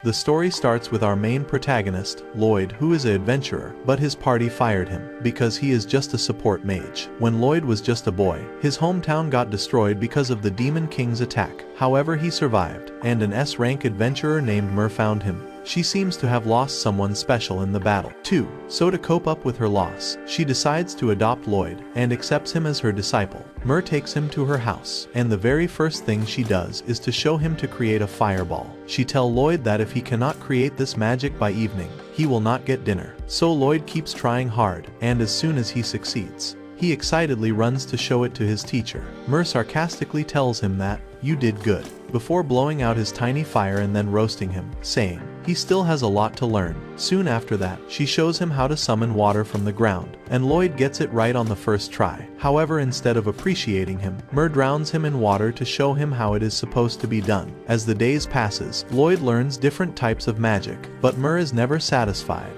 The story starts with our main protagonist, Lloyd, who is an adventurer, but his party fired him because he is just a support mage. When Lloyd was just a boy, his hometown got destroyed because of the Demon King's attack. However, he survived, and an S-rank adventurer named Mer found him. She seems to have lost someone special in the battle, too. So to cope up with her loss, she decides to adopt Lloyd and accepts him as her disciple. Mer takes him to her house, and the very first thing she does is to show him to create a fireball. She tells Lloyd that if he cannot create this magic by evening, he will not get dinner. So Lloyd keeps trying hard, and as soon as he succeeds, he excitedly runs to show it to his teacher. Mer sarcastically tells him that, "You did good," before blowing out his tiny fire and then roasting him, saying, he still has a lot to learn. Soon after that, she shows him how to summon water from the ground, and Lloyd gets it right on the first try. However, instead of appreciating him, Mer drowns him in water to show him how it is supposed to be done. As the days passes, Lloyd learns different types of magic, but Mer is never satisfied.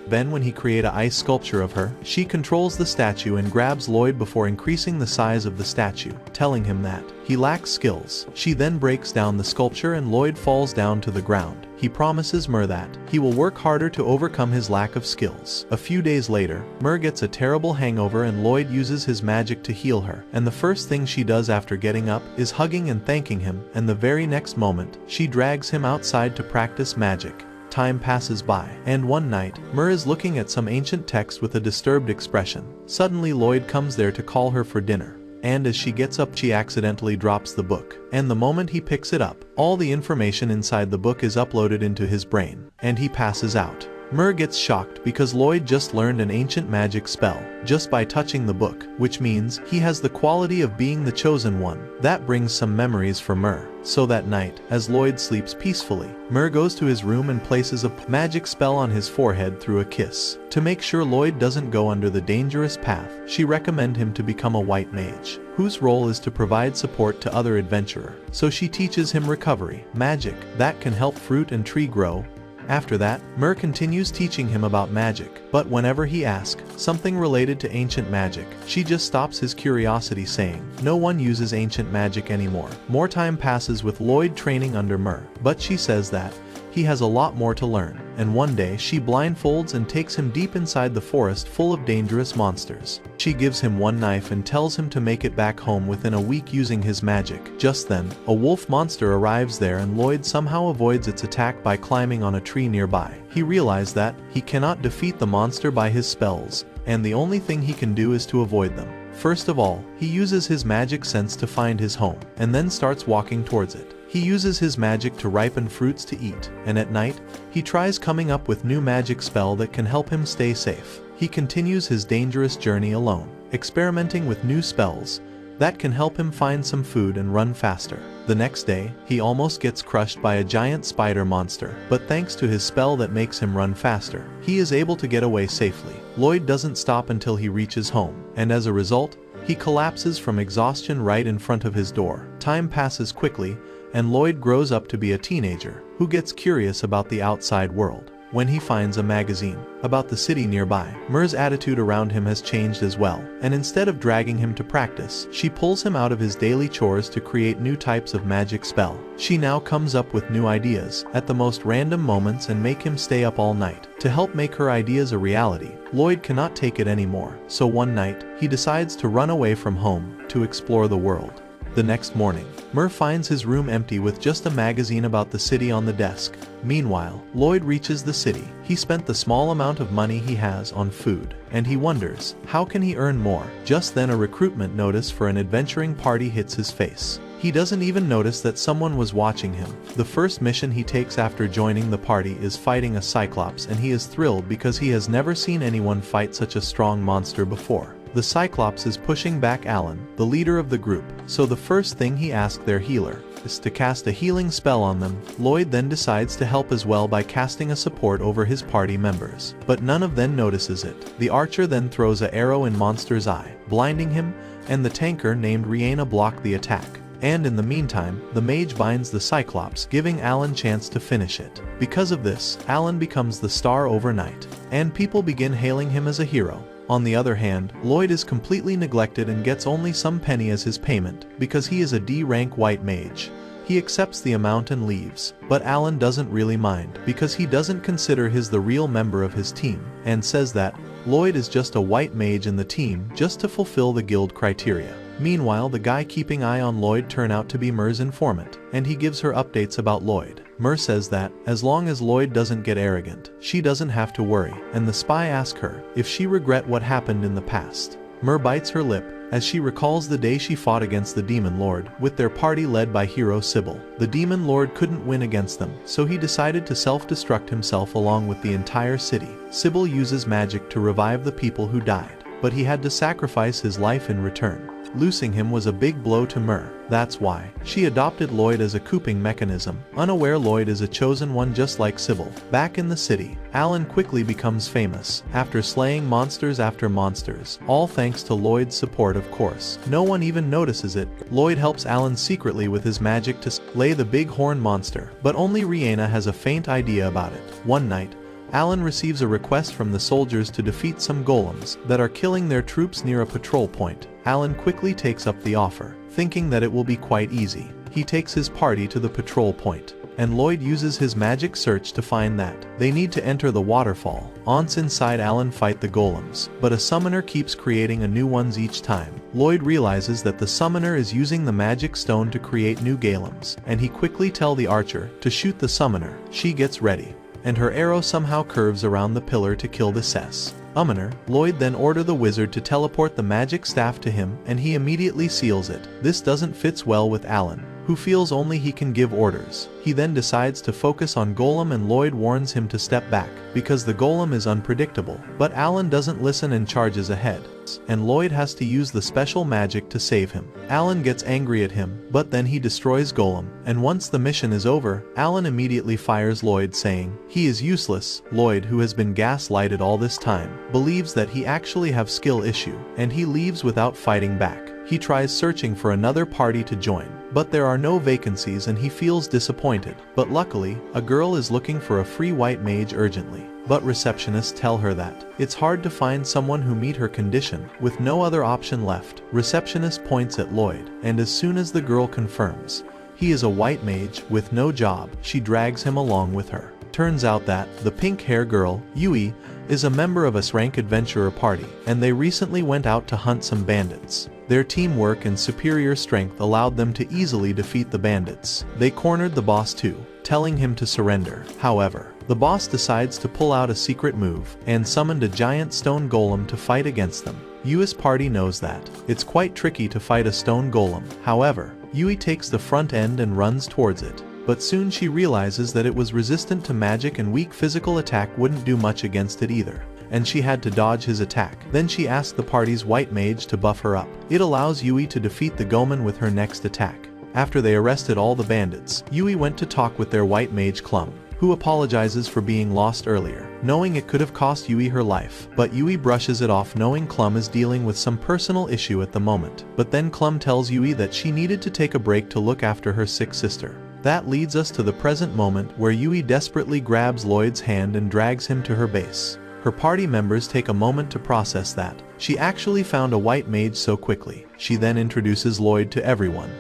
Then when he creates an ice sculpture of her, she controls the statue and grabs Lloyd before increasing the size of the statue, telling him that he lacks skills. She then breaks down the sculpture and Lloyd falls down to the ground. He promises Mer that he will work harder to overcome his lack of skills. A few days later, Mer gets a terrible hangover and Lloyd uses his magic to heal her, and the first thing she does after getting up is hugging and thanking him, and the very next moment, she drags him outside to practice magic. Time passes by, and one night, Mer is looking at some ancient text with a disturbed expression. Suddenly Lloyd comes there to call her for dinner, and as she gets up she accidentally drops the book, and the moment he picks it up, all the information inside the book is uploaded into his brain, and he passes out. Mer gets shocked because Lloyd just learned an ancient magic spell just by touching the book, which means he has the quality of being the chosen one. That brings some memories for Mer. So that night, as Lloyd sleeps peacefully, Mer goes to his room and places a magic spell on his forehead through a kiss. To make sure Lloyd doesn't go under the dangerous path, she recommends him to become a white mage, whose role is to provide support to other adventurers. So she teaches him recovery magic that can help fruit and tree grow. After that, Mer continues teaching him about magic, but whenever he asks something related to ancient magic, she just stops his curiosity saying, no one uses ancient magic anymore. More time passes with Lloyd training under Mer, but she says that he has a lot more to learn, and one day she blindfolds and takes him deep inside the forest full of dangerous monsters. She gives him one knife and tells him to make it back home within a week using his magic. Just then, a wolf monster arrives there and Lloyd somehow avoids its attack by climbing on a tree nearby. He realizes that he cannot defeat the monster by his spells, and the only thing he can do is to avoid them. First of all, he uses his magic sense to find his home, and then starts walking towards it. He uses his magic to ripen fruits to eat, and at night, he tries coming up with new magic spell that can help him stay safe. He continues his dangerous journey alone, experimenting with new spells that can help him find some food and run faster. The next day, he almost gets crushed by a giant spider monster, but thanks to his spell that makes him run faster, he is able to get away safely. Lloyd doesn't stop until he reaches home, and as a result, he collapses from exhaustion right in front of his door. Time passes quickly, and Lloyd grows up to be a teenager who gets curious about the outside world. When he finds a magazine about the city nearby, Mer's attitude around him has changed as well, and instead of dragging him to practice, she pulls him out of his daily chores to create new types of magic spell. She now comes up with new ideas at the most random moments and make him stay up all night to help make her ideas a reality. Lloyd cannot take it anymore, so one night, he decides to run away from home to explore the world. The next morning, Mer finds his room empty with just a magazine about the city on the desk. Meanwhile, Lloyd reaches the city. He spent the small amount of money he has on food, and he wonders, how can he earn more? Just then a recruitment notice for an adventuring party hits his face. He doesn't even notice that someone was watching him. The first mission he takes after joining the party is fighting a Cyclops, and he is thrilled because he has never seen anyone fight such a strong monster before. The Cyclops is pushing back Alan, the leader of the group, so the first thing he asks their healer is to cast a healing spell on them. Lloyd then decides to help as well by casting a support over his party members, but none of them notices it. The archer then throws an arrow in Monster's eye, blinding him, and the tanker named Rihanna block the attack. And in the meantime, the mage binds the Cyclops, giving Alan chance to finish it. Because of this, Alan becomes the star overnight, and people begin hailing him as a hero. On the other hand, Lloyd is completely neglected and gets only some penny as his payment because he is a D-rank white mage. He He accepts the amount and leaves, but Alan doesn't really mind because he doesn't consider his the real member of his team, and says that Lloyd is just a white mage in the team just to fulfill the guild criteria. Meanwhile, the guy keeping eye on Lloyd turn out to be Mer's informant, and he gives her updates about Lloyd. Mer says that, as long as Lloyd doesn't get arrogant, she doesn't have to worry, and the spy asks her if she regret what happened in the past. Mer bites her lip, as she recalls the day she fought against the Demon Lord, with their party led by hero Sybil. The Demon Lord couldn't win against them, so he decided to self-destruct himself along with the entire city. Sybil uses magic to revive the people who died, but he had to sacrifice his life in return. Losing him was a big blow to Mer. That's why she adopted Lloyd as a coping mechanism, unaware Lloyd is a chosen one just like Sybil. Back in the city, Alan quickly becomes famous, after slaying monsters after monsters, all thanks to Lloyd's support of course. No one even notices it. Lloyd helps Alan secretly with his magic to slay the big horn monster, but only Rihanna has a faint idea about it. One night, Alan receives a request from the soldiers to defeat some golems that are killing their troops near a patrol point. Alan quickly takes up the offer, thinking that it will be quite easy. He takes his party to the patrol point, and Lloyd uses his magic search to find that they need to enter the waterfall. Once inside, Alan fight the golems, but a summoner keeps creating a new ones each time. Lloyd realizes that the summoner is using the magic stone to create new golems, and he quickly tells the archer to shoot the summoner. She gets ready, and her arrow somehow curves around the pillar to kill the summoner. Lloyd then orders the wizard to teleport the magic staff to him, and he immediately seals it. This doesn't fit well with Alan, who feels only he can give orders. He then decides to focus on Golem, and Lloyd warns him to step back, because the Golem is unpredictable. But Alan doesn't listen and charges ahead, and Lloyd has to use the special magic to save him. Alan gets angry at him, but then he destroys Golem, and once the mission is over, Alan immediately fires Lloyd saying he is useless. Lloyd, who has been gaslighted all this time, believes that he actually have skill issue, and he leaves without fighting back. He tries searching for another party to join, but there are no vacancies and he feels disappointed. But luckily, a girl is looking for a free white mage urgently. But receptionists tell her that it's hard to find someone who meet her condition. With no other option left, receptionist points at Lloyd, and as soon as the girl confirms he is a white mage with no job, she drags him along with her. Turns out that the pink-hair girl, Yui, is a member of a S-rank adventurer party, and they recently went out to hunt some bandits. Their teamwork and superior strength allowed them to easily defeat the bandits. They cornered the boss too, telling him to surrender. However, the boss decides to pull out a secret move, and summoned a giant stone golem to fight against them. Yui's party knows that it's quite tricky to fight a stone golem. However, Yui takes the front end and runs towards it. But soon she realizes that it was resistant to magic and weak physical attack wouldn't do much against it either, and she had to dodge his attack. Then she asked the party's white mage to buff her up. It allows Yui to defeat the Goman with her next attack. After they arrested all the bandits, Yui went to talk with their white mage Clum, who apologizes for being lost earlier, knowing it could have cost Yui her life. But Yui brushes it off, knowing Clum is dealing with some personal issue at the moment. But then Clum tells Yui that she needed to take a break to look after her sick sister. That leads us to the present moment, where Yui desperately grabs Lloyd's hand and drags him to her base. Her party members take a moment to process that she actually found a white mage so quickly. She then introduces Lloyd to everyone.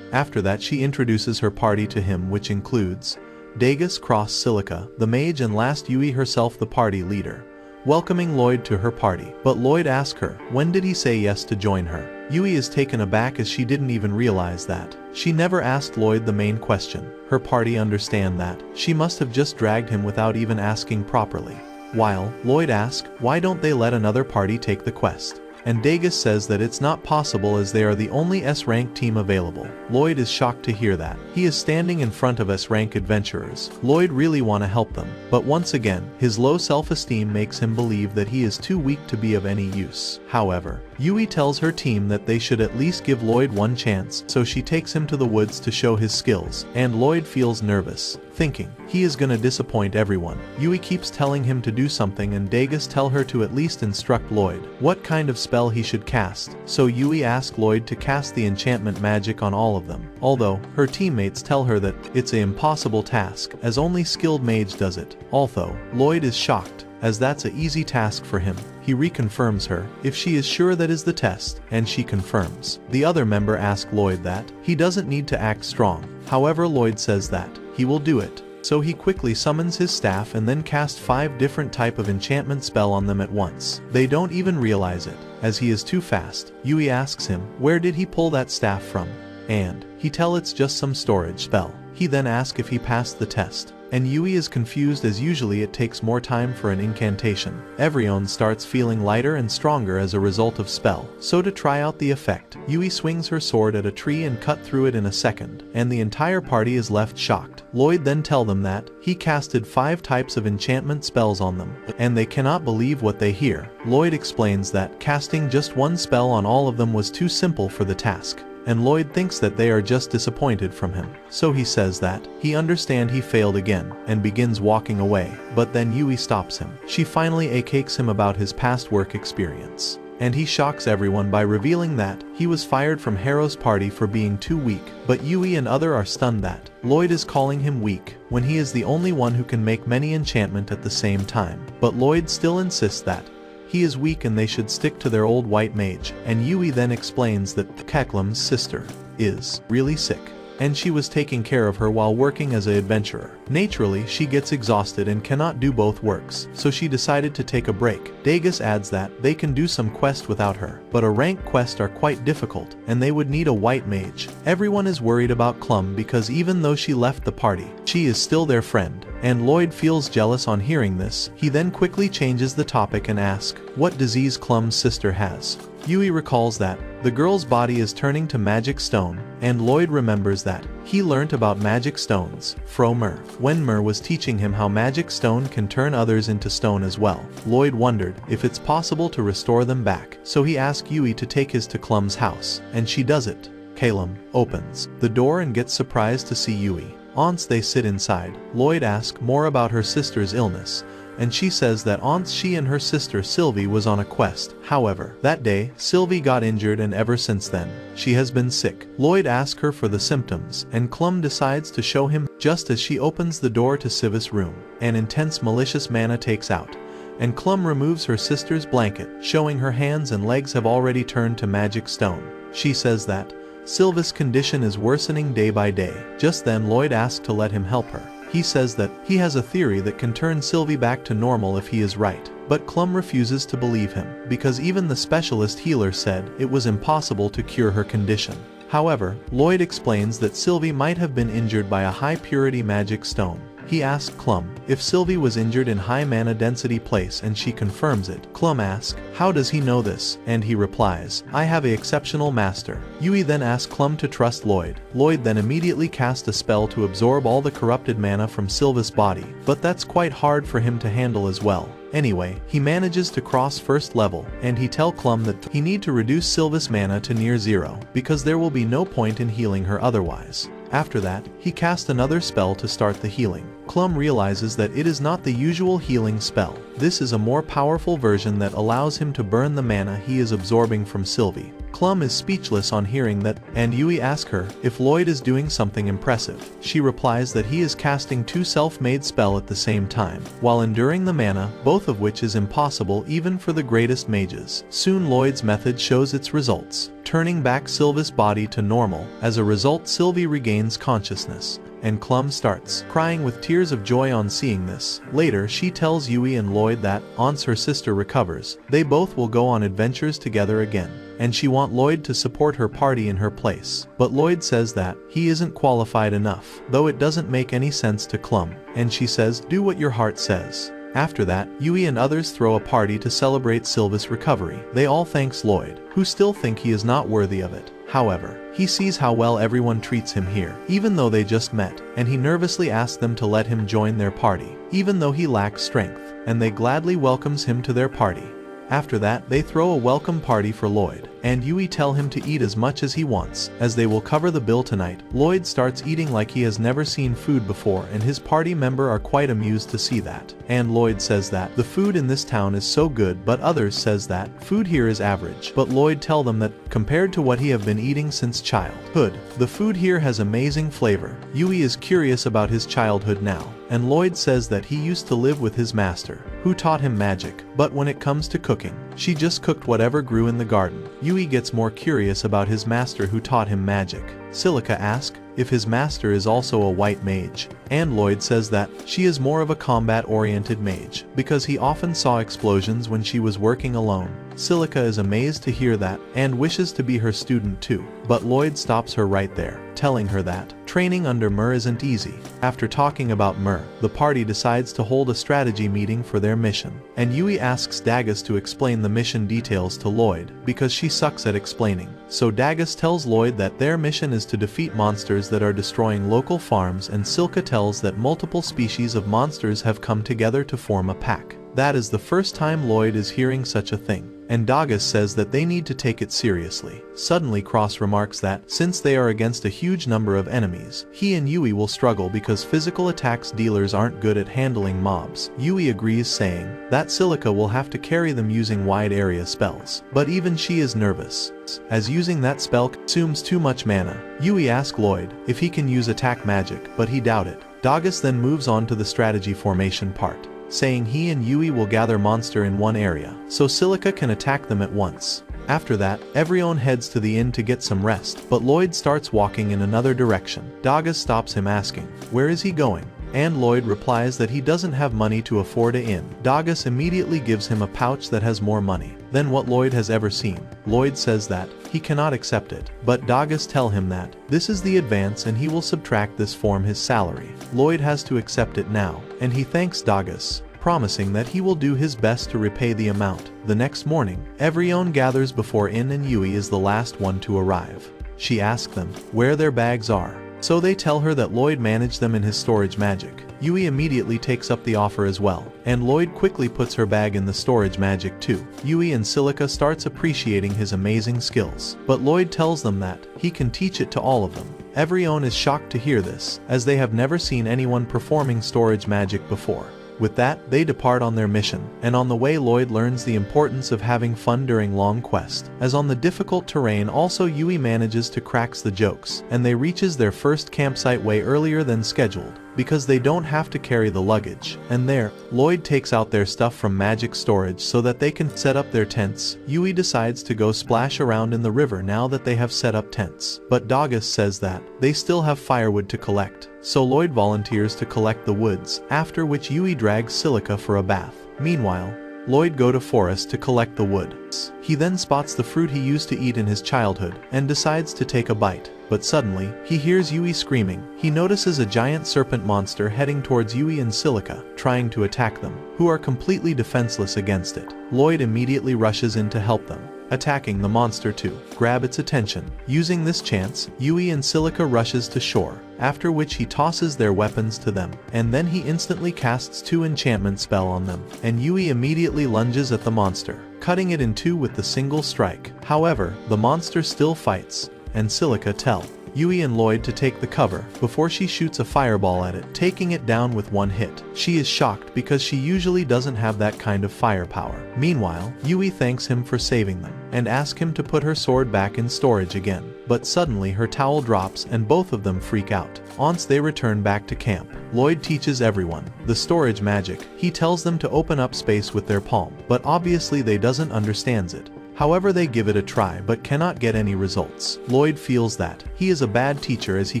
After that, she introduces her party to him, which includes Dagus Cross Silica, the mage, and last Yui herself, the party leader, welcoming Lloyd to her party. But Lloyd asks her, when did he say yes to join her? Yui is taken aback as she didn't even realize that she never asked Lloyd the main question. Her party understand that she must have just dragged him without even asking properly. While Lloyd asks, why don't they let another party take the quest? And Dagus says that it's not possible as they are the only S-rank team available. Lloyd is shocked to hear that. He is standing in front of S-rank adventurers. Lloyd really want to help them, but once again, his low self-esteem makes him believe that he is too weak to be of any use. However, Yui tells her team that they should at least give Lloyd one chance, so she takes him to the woods to show his skills, and Lloyd feels nervous, thinking he is gonna disappoint everyone. Yui keeps telling him to do something, and Dagus tell her to at least instruct Lloyd what kind of spell he should cast. So Yui asks Lloyd to cast the enchantment magic on all of them, although her teammates tell her that it's an impossible task, as only skilled mage does it. Although Lloyd is shocked, as that's an easy task for him. He reconfirms her if she is sure that is the test, and she confirms. The other member asks Lloyd that he doesn't need to act strong. However, Lloyd says that he will do it. So he quickly summons his staff and then casts 5 different type of enchantment spell on them at once. They don't even realize it, as he is too fast. Yui asks him where did he pull that staff from, and he tell it's just some storage spell. He then asks if he passed the test, and Yui is confused as usually it takes more time for an incantation. Everyone starts feeling lighter and stronger as a result of spell. So to try out the effect, Yui swings her sword at a tree and cut through it in a second, and the entire party is left shocked. Lloyd then tell them that he casted 5 types of enchantment spells on them, and they cannot believe what they hear. Lloyd explains that casting just 1 spell on all of them was too simple for the task, and Lloyd thinks that they are just disappointed from him. So he says that he understands he failed again, and begins walking away, but then Yui stops him. She finally acakes him about his past work experience, and he shocks everyone by revealing that he was fired from Harrow's party for being too weak. But Yui and other are stunned that Lloyd is calling him weak, when he is the only one who can make many enchantment at the same time. But Lloyd still insists that he is weak and they should stick to their old white mage, and Yui then explains that Keklam's sister is really sick, and she was taking care of her while working as an adventurer. Naturally, she gets exhausted and cannot do both works, so she decided to take a break. Dagus adds that they can do some quest without her, but a rank quest are quite difficult, and they would need a white mage. Everyone is worried about Clum because even though she left the party, she is still their friend, and Lloyd feels jealous on hearing this. He then quickly changes the topic and asks what disease Clum's sister has. Yui recalls that the girl's body is turning to magic stone, and Lloyd remembers that he learnt about magic stones from Mer, when Mer was teaching him how magic stone can turn others into stone as well. Lloyd wondered if it's possible to restore them back, so he asked Yui to take his to Clum's house, and she does it. Kalem opens the door and gets surprised to see Yui. Once they sit inside, Lloyd asks more about her sister's illness, and she says that once she and her sister Sylvie was on a quest. However, that day, Sylvie got injured and ever since then, she has been sick. Lloyd asks her for the symptoms, and Clum decides to show him. Just as she opens the door to Sylvia's room, an intense malicious mana takes out, and Clum removes her sister's blanket, showing her hands and legs have already turned to magic stone. She says that Sylvia's condition is worsening day by day. Just then Lloyd asks to let him help her. He says that he has a theory that can turn Sylvie back to normal if he is right. But Clum refuses to believe him, because even the specialist healer said it was impossible to cure her condition. However, Lloyd explains that Sylvie might have been injured by a high-purity magic stone. He asks Clum if Sylvie was injured in high mana density place, and she confirms it. Clum asks, how does he know this? And he replies, I have an exceptional master. Yui then asks Clum to trust Lloyd. Lloyd then immediately casts a spell to absorb all the corrupted mana from Sylvia's body, but that's quite hard for him to handle as well. Anyway, he manages to cross first level, and he tells Clum that he need to reduce Sylvia's mana to near 0, because there will be no point in healing her otherwise. After that, he casts another spell to start the healing. Clum realizes that it is not the usual healing spell. This is a more powerful version that allows him to burn the mana he is absorbing from Sylvie. Clum is speechless on hearing that, and Yui asks her if Lloyd is doing something impressive. She replies that he is casting 2 self-made spells at the same time, while enduring the mana, both of which is impossible even for the greatest mages. Soon Lloyd's method shows its results, turning back Sylvia's body to normal. As a result, Sylvie regains consciousness, and Clum starts crying with tears of joy on seeing this. Later, she tells Yui and Lloyd that once her sister recovers, they both will go on adventures together again, and she wants Lloyd to support her party in her place. But Lloyd says that he isn't qualified enough, though it doesn't make any sense to Clum, and she says, do what your heart says. After that, Yui and others throw a party to celebrate Sylvia's recovery. They all thanks Lloyd, who still think he is not worthy of it. However, he sees how well everyone treats him here, even though they just met, and he nervously asks them to let him join their party, even though he lacks strength, and they gladly welcomes him to their party. After that, they throw a welcome party for Lloyd, and Yui tell him to eat as much as he wants, as they will cover the bill tonight. Lloyd starts eating like he has never seen food before, and his party member are quite amused to see that. And Lloyd says that the food in this town is so good, but others says that food here is average. But Lloyd tell them that compared to what he have been eating since childhood, the food here has amazing flavor. Yui is curious about his childhood now, and Lloyd says that he used to live with his master, who taught him magic, but when it comes to cooking, she just cooked whatever grew in the garden. Yui gets more curious about his master who taught him magic. Sylvia asks if his master is also a white mage, and Lloyd says that she is more of a combat-oriented mage, because he often saw explosions when she was working alone. Sylvia is amazed to hear that, and wishes to be her student too, but Lloyd stops her right there, telling her that training under Mur isn't easy. After talking about Mur, the party decides to hold a strategy meeting for their mission, and Yui asks Dagus to explain the mission details to Lloyd, because she sucks at explaining. So Dagus tells Lloyd that their mission is to defeat monsters that are destroying local farms, and Sylvia tells that multiple species of monsters have come together to form a pack. That is the first time Lloyd is hearing such a thing, and Dagus says that they need to take it seriously. Suddenly Cross remarks that, since they are against a huge number of enemies, he and Yui will struggle because physical attacks dealers aren't good at handling mobs. Yui agrees, saying that Sylvia will have to carry them using wide area spells, but even she is nervous, as using that spell consumes too much mana. Yui asks Lloyd if he can use attack magic, but he doubts it. Dagus then moves on to the strategy formation part, saying he and Yui will gather monster in one area, so Sylvia can attack them at once. After that, everyone heads to the inn to get some rest, but Lloyd starts walking in another direction. Dagus stops him, asking, where is he going? And Lloyd replies that he doesn't have money to afford an inn. Dagus immediately gives him a pouch that has more money than what Lloyd has ever seen. Lloyd says that he cannot accept it, but Dagus tells him that this is the advance and he will subtract this from his salary. Lloyd has to accept it now, and he thanks Dagus, promising that he will do his best to repay the amount. The next morning, everyone gathers before inn and Yui is the last one to arrive. She asks them where their bags are, so they tell her that Lloyd managed them in his storage magic. Yui immediately takes up the offer as well, and Lloyd quickly puts her bag in the storage magic too. Yui and Sylvia starts appreciating his amazing skills, but Lloyd tells them that he can teach it to all of them. Everyone is shocked to hear this, as they have never seen anyone performing storage magic before. With that, they depart on their mission, and on the way Lloyd learns the importance of having fun during long quest, as on the difficult terrain also Yui manages to crack the jokes, and they reaches their first campsite way earlier than scheduled, because they don't have to carry the luggage, and there, Lloyd takes out their stuff from magic storage so that they can set up their tents. Yui decides to go splash around in the river now that they have set up tents, but Dagus says that they still have firewood to collect, so Lloyd volunteers to collect the woods, after which Yui drags Sylvia for a bath. Meanwhile, Lloyd goes to forest to collect the wood. He then spots the fruit he used to eat in his childhood, and decides to take a bite. But suddenly, he hears Yui screaming. He notices a giant serpent monster heading towards Yui and Sylvia, trying to attack them, who are completely defenseless against it. Lloyd immediately rushes in to help them, attacking the monster to grab its attention. Using this chance, Yui and Sylvia rushes to shore, after which he tosses their weapons to them, and then he instantly casts 2 enchantment spell on them, and Yui immediately lunges at the monster, cutting it in 2 with the single strike. However, the monster still fights, and Sylvia tells Yui and Lloyd to take the cover before she shoots a fireball at it, taking it down with 1 hit. She is shocked because she usually doesn't have that kind of firepower. Meanwhile, Yui thanks him for saving them, and asks him to put her sword back in storage again. But suddenly her towel drops and both of them freak out. Once they return back to camp, Lloyd teaches everyone the storage magic. He tells them to open up space with their palm, but obviously they doesn't understands it. However, they give it a try but cannot get any results. Lloyd feels that he is a bad teacher as he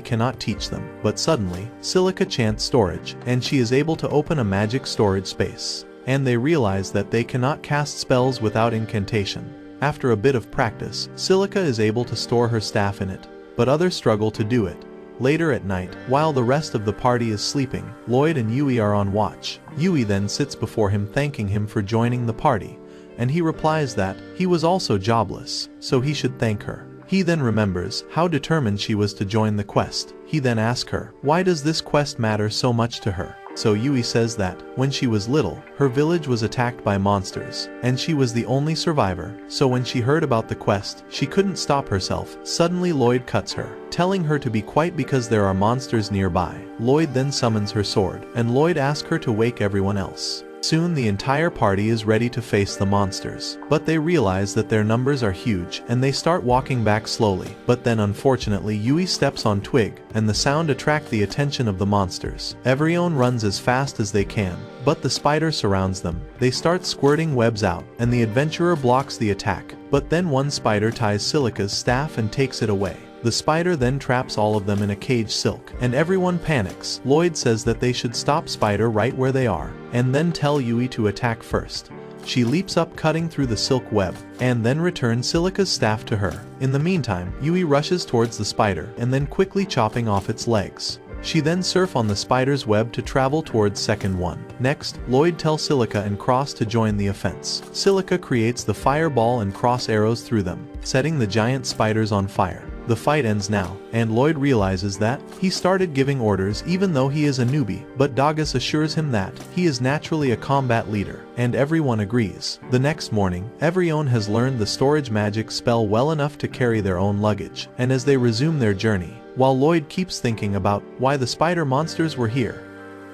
cannot teach them, but suddenly, Sylvia chants storage, and she is able to open a magic storage space, and they realize that they cannot cast spells without incantation. After a bit of practice, Sylvia is able to store her staff in it, but others struggle to do it. Later at night, while the rest of the party is sleeping, Lloyd and Yui are on watch. Yui then sits before him thanking him for joining the party, and he replies that he was also jobless, so he should thank her. He then remembers how determined she was to join the quest. He then asks her, why does this quest matter so much to her? So Yui says that when she was little, her village was attacked by monsters, and she was the only survivor, so when she heard about the quest, she couldn't stop herself. Suddenly Lloyd cuts her, telling her to be quiet because there are monsters nearby. Lloyd then summons her sword, and Lloyd asks her to wake everyone else. Soon the entire party is ready to face the monsters. But they realize that their numbers are huge, and they start walking back slowly. But then unfortunately Yui steps on Twig, and the sound attracts the attention of the monsters. Everyone runs as fast as they can, but the spider surrounds them. They start squirting webs out, and the adventurer blocks the attack. But then one spider ties Silica's staff and takes it away. The spider then traps all of them in a cage silk, and everyone panics. Lloyd says that they should stop Spider right where they are, and then tell Yui to attack first. She leaps up, cutting through the silk web, and then returns Silica's staff to her. In the meantime, Yui rushes towards the spider, and then quickly chopping off its legs. She then surf on the spider's web to travel towards second one. Next, Lloyd tells Silica and Cross to join the offense. Silica creates the fireball and Cross arrows through them, setting the giant spiders on fire. The fight ends now, and Lloyd realizes that he started giving orders even though he is a newbie, but Dagas assures him that he is naturally a combat leader, and everyone agrees. The next morning, everyone has learned the storage magic spell well enough to carry their own luggage, and as they resume their journey, while Lloyd keeps thinking about why the spider monsters were here.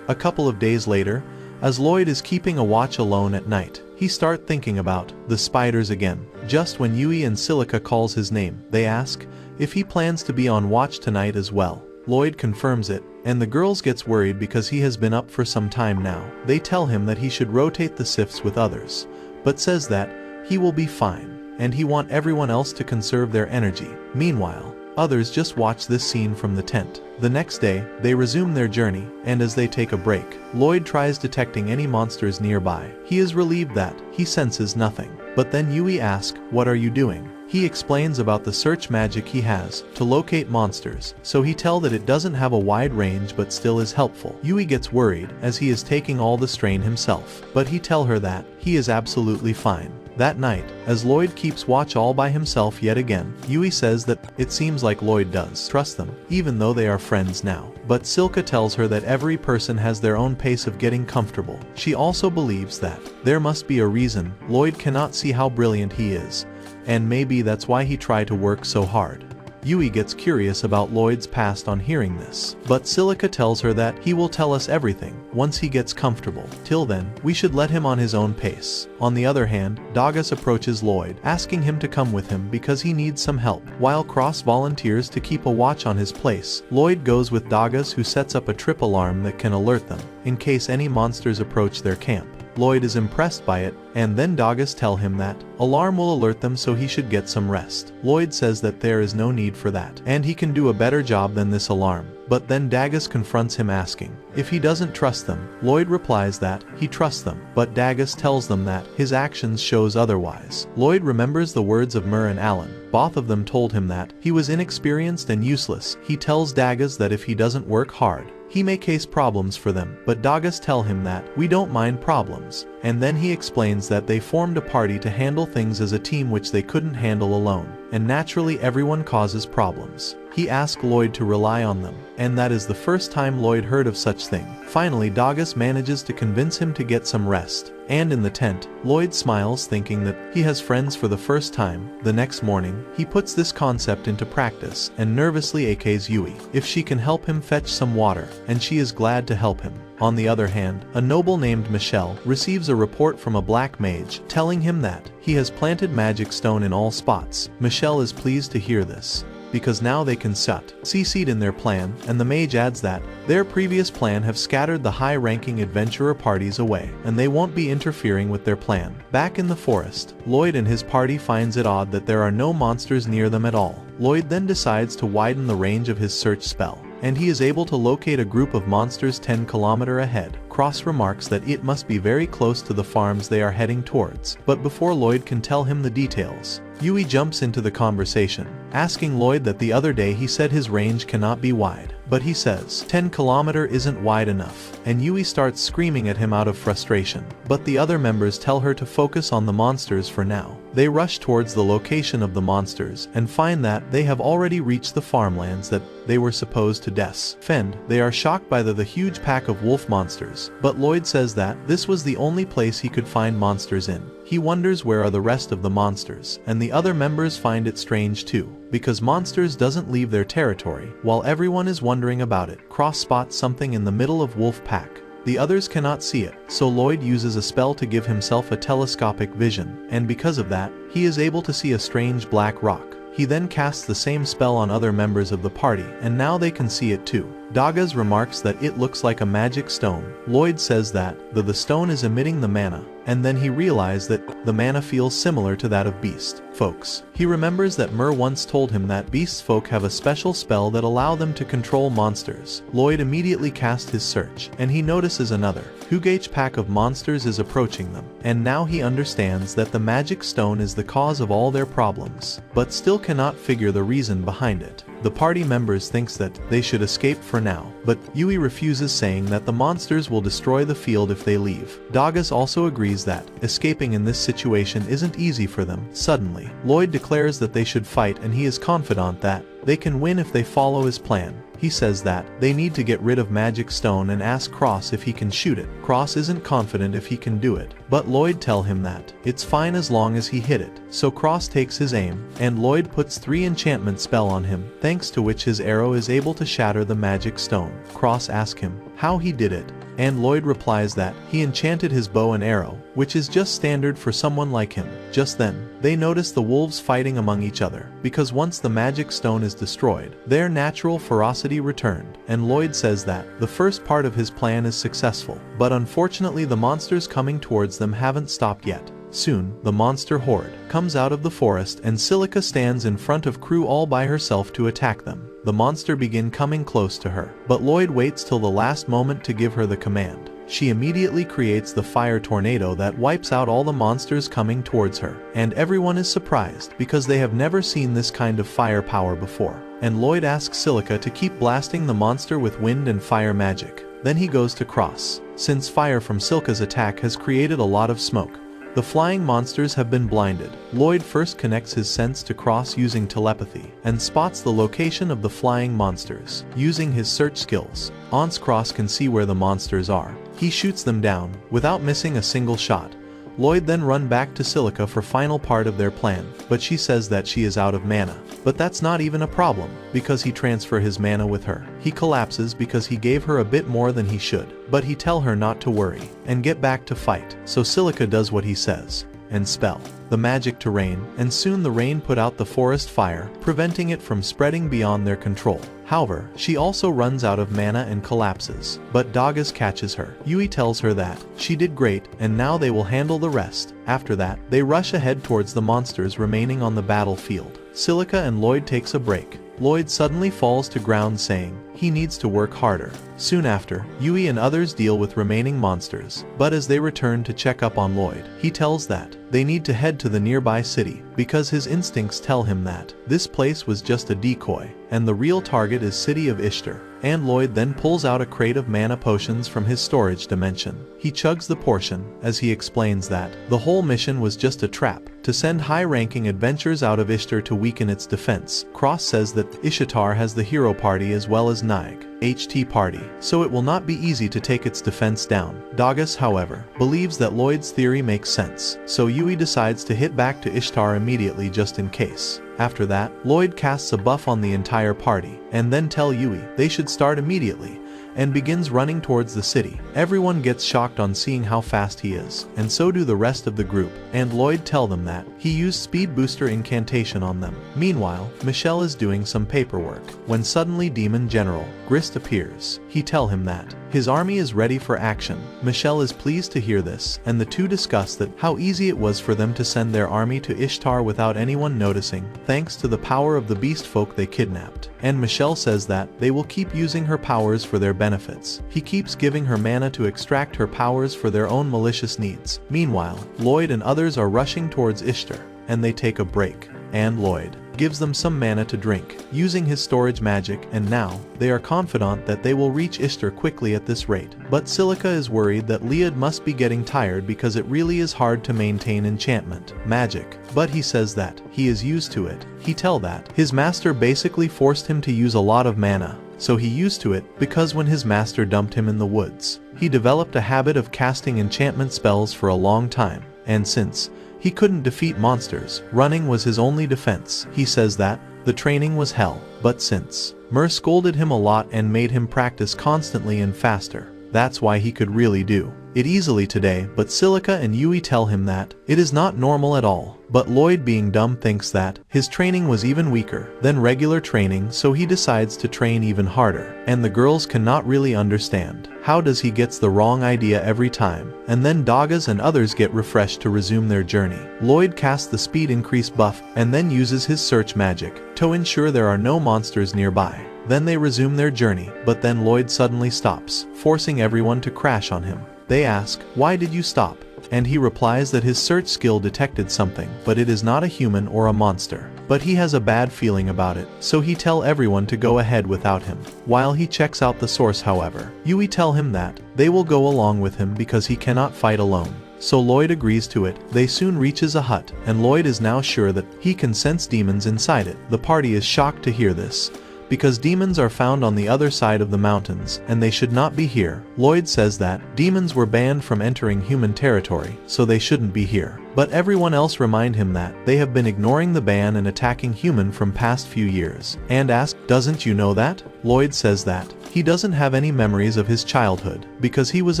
A couple of days later, as Lloyd is keeping a watch alone at night, he starts thinking about the spiders again. Just when Yui and Silica calls his name, they ask if he plans to be on watch tonight as well. Lloyd confirms it, and the girls gets worried because he has been up for some time now. They tell him that he should rotate the shifts with others, but says that he will be fine, and he wants everyone else to conserve their energy. Meanwhile, others just watch this scene from the tent. The next day, they resume their journey, and as they take a break, Lloyd tries detecting any monsters nearby. He is relieved that he senses nothing. But then Yui asks, "What are you doing?" He explains about the search magic he has to locate monsters, so he tells that it doesn't have a wide range but still is helpful. Yui gets worried as he is taking all the strain himself, but he tells her that he is absolutely fine. That night, as Lloyd keeps watch all by himself yet again, Yui says that it seems like Lloyd does trust them, even though they are friends now. But Silka tells her that every person has their own pace of getting comfortable. She also believes that there must be a reason Lloyd cannot see how brilliant he is, and maybe that's why he tried to work so hard. Yui gets curious about Lloyd's past on hearing this, but Silica tells her that he will tell us everything once he gets comfortable. Till then, we should let him on his own pace. On the other hand, Dagas approaches Lloyd, asking him to come with him because he needs some help. While Cross volunteers to keep a watch on his place, Lloyd goes with Dagas, who sets up a trip alarm that can alert them in case any monsters approach their camp. Lloyd is impressed by it, and then Dagas tell him that alarm will alert them, so he should get some rest. Lloyd says that there is no need for that, and he can do a better job than this alarm. But then Dagas confronts him, asking if he doesn't trust them. Lloyd replies that he trusts them, but Dagas tells them that his actions shows otherwise. Lloyd remembers the words of Mur and Alan. Both of them told him that he was inexperienced and useless. He tells Dagas that if he doesn't work hard, he may cause problems for them, but Dagas tell him that we don't mind problems. And then he explains that they formed a party to handle things as a team which they couldn't handle alone, and naturally everyone causes problems. He asks Lloyd to rely on them, and that is the first time Lloyd heard of such thing. Finally, Dagas manages to convince him to get some rest. And in the tent, Lloyd smiles, thinking that he has friends for the first time. The next morning, he puts this concept into practice and nervously asks Yui if she can help him fetch some water, and she is glad to help him. On the other hand, a noble named Michelle receives a report from a black mage telling him that he has planted magic stone in all spots. Michelle is pleased to hear this, because now they can succeed in their plan, and the mage adds that their previous plan have scattered the high-ranking adventurer parties away, and they won't be interfering with their plan. Back in the forest, Lloyd and his party finds it odd that there are no monsters near them at all. Lloyd then decides to widen the range of his search spell, and he is able to locate a group of monsters 10 kilometers ahead. Cross remarks that it must be very close to the farms they are heading towards, but before Lloyd can tell him the details, Yui jumps into the conversation, asking Lloyd that the other day he said his range cannot be wide, but he says 10 kilometers isn't wide enough, and Yui starts screaming at him out of frustration. But the other members tell her to focus on the monsters for now. They rush towards the location of the monsters and find that they have already reached the farmlands that they were supposed to defend. They are shocked by the huge pack of wolf monsters, but Lloyd says that this was the only place he could find monsters in. He wonders where are the rest of the monsters, and the other members find it strange too, because monsters doesn't leave their territory. While everyone is wondering about it, Cross spots something in the middle of wolf pack. The others cannot see it, so Lloyd uses a spell to give himself a telescopic vision, and because of that, he is able to see a strange black rock. He then casts the same spell on other members of the party, and now they can see it too. Dagas remarks that it looks like a magic stone. Lloyd says that the stone is emitting the mana, and then he realizes that the mana feels similar to that of beast folks. He remembers that Mer once told him that beast folk have a special spell that allow them to control monsters. Lloyd immediately casts his search, and he notices another huge pack of monsters is approaching them, and now he understands that the magic stone is the cause of all their problems, but still cannot figure the reason behind it. The party members thinks that they should escape for now, but Yui refuses, saying that the monsters will destroy the field if they leave. Dagas also agrees that escaping in this situation isn't easy for them. Suddenly, Lloyd declares that they should fight, and he is confident that they can win if they follow his plan. He says that they need to get rid of Magic Stone and ask Cross if he can shoot it. Cross isn't confident if he can do it, but Lloyd tell him that it's fine as long as he hit it. So Cross takes his aim, and Lloyd puts 3 enchantment spell on him, thanks to which his arrow is able to shatter the Magic Stone. Cross asks him how he did it, and Lloyd replies that he enchanted his bow and arrow, which is just standard for someone like him. Just then, they notice the wolves fighting among each other, because once the magic stone is destroyed, their natural ferocity returned, and Lloyd says that the first part of his plan is successful, but unfortunately the monsters coming towards them haven't stopped yet. Soon, the monster horde comes out of the forest, and Silica stands in front of crew all by herself to attack them. The monster begin coming close to her, but Lloyd waits till the last moment to give her the command. She immediately creates the fire tornado that wipes out all the monsters coming towards her, and everyone is surprised because they have never seen this kind of fire power before. And Lloyd asks Silica to keep blasting the monster with wind and fire magic. Then he goes to Cross. Since fire from Silica's attack has created a lot of smoke, the flying monsters have been blinded. Lloyd first connects his sense to Cross using telepathy, and spots the location of the flying monsters. Using his search skills, once Cross can see where the monsters are, he shoots them down, without missing a single shot. Lloyd then run back to Silica for final part of their plan, but she says that she is out of mana. But that's not even a problem, because he transfer his mana with her. He collapses because he gave her a bit more than he should, but he tell her not to worry, and get back to fight. So Silica does what he says, and spell the magic to rain, and soon the rain put out the forest fire, preventing it from spreading beyond their control. However, she also runs out of mana and collapses, but Dagas catches her. Yui tells her that she did great, and now they will handle the rest. After that, they rush ahead towards the monsters remaining on the battlefield. Silica and Lloyd takes a break. Lloyd suddenly falls to ground, saying he needs to work harder. Soon after, Yui and others deal with remaining monsters, but as they return to check up on Lloyd, he tells that they need to head to the nearby city, because his instincts tell him that this place was just a decoy, and the real target is city of Ishtar. And Lloyd then pulls out a crate of mana potions from his storage dimension. He chugs the portion, as he explains that the whole mission was just a trap to send high-ranking adventurers out of Ishtar to weaken its defense. Cross says that Ishtar has the hero party as well as Naig HT party, so it will not be easy to take its defense down. Dagas, however, believes that Lloyd's theory makes sense, so Yui decides to hit back to Ishtar immediately just in case. After that, Lloyd casts a buff on the entire party, and then tell Yui they should start immediately, and begins running towards the city. Everyone gets shocked on seeing how fast he is, and so do the rest of the group, and Lloyd tell them that he used speed booster incantation on them. Meanwhile, Michelle is doing some paperwork, when suddenly Demon General Grist appears. He tell him that his army is ready for action. Michelle is pleased to hear this, and the two discuss that how easy it was for them to send their army to Ishtar without anyone noticing, thanks to the power of the beast folk they kidnapped. And Michelle says that they will keep using her powers for their benefits. He keeps giving her mana to extract her powers for their own malicious needs. Meanwhile, Lloyd and others are rushing towards Ishtar, and they take a break, and Lloyd gives them some mana to drink, using his storage magic, and now they are confident that they will reach Ishtar quickly at this rate. But Silica is worried that Liad must be getting tired because it really is hard to maintain enchantment magic, but he says that he is used to it. He tell that his master basically forced him to use a lot of mana, so he used to it because when his master dumped him in the woods, he developed a habit of casting enchantment spells for a long time, and since he couldn't defeat monsters, running was his only defense. He says that the training was hell, but since Mer scolded him a lot and made him practice constantly and faster, That's why he could really do it easily today, but Silica and Yui tell him that it is not normal at all. But Lloyd, being dumb, thinks that his training was even weaker than regular training, so he decides to train even harder. And the girls cannot really understand how does he gets the wrong idea every time. And then Dagas and others get refreshed to resume their journey. Lloyd casts the speed increase buff and then uses his search magic to ensure there are no monsters nearby. Then they resume their journey, but then Lloyd suddenly stops, forcing everyone to crash on him. They ask, "Why did you stop?" And he replies that his search skill detected something, but it is not a human or a monster. But he has a bad feeling about it, so he tell everyone to go ahead without him. While he checks out the source, however, Yui tell him that they will go along with him because he cannot fight alone. So Lloyd agrees to it. They soon reaches a hut, and Lloyd is now sure that he can sense demons inside it. The party is shocked to hear this, because demons are found on the other side of the mountains, and they should not be here. Lloyd says that demons were banned from entering human territory, so they shouldn't be here. But everyone else remind him that they have been ignoring the ban and attacking human from past few years, and ask, "Doesn't you know that?" Lloyd says that he doesn't have any memories of his childhood, because he was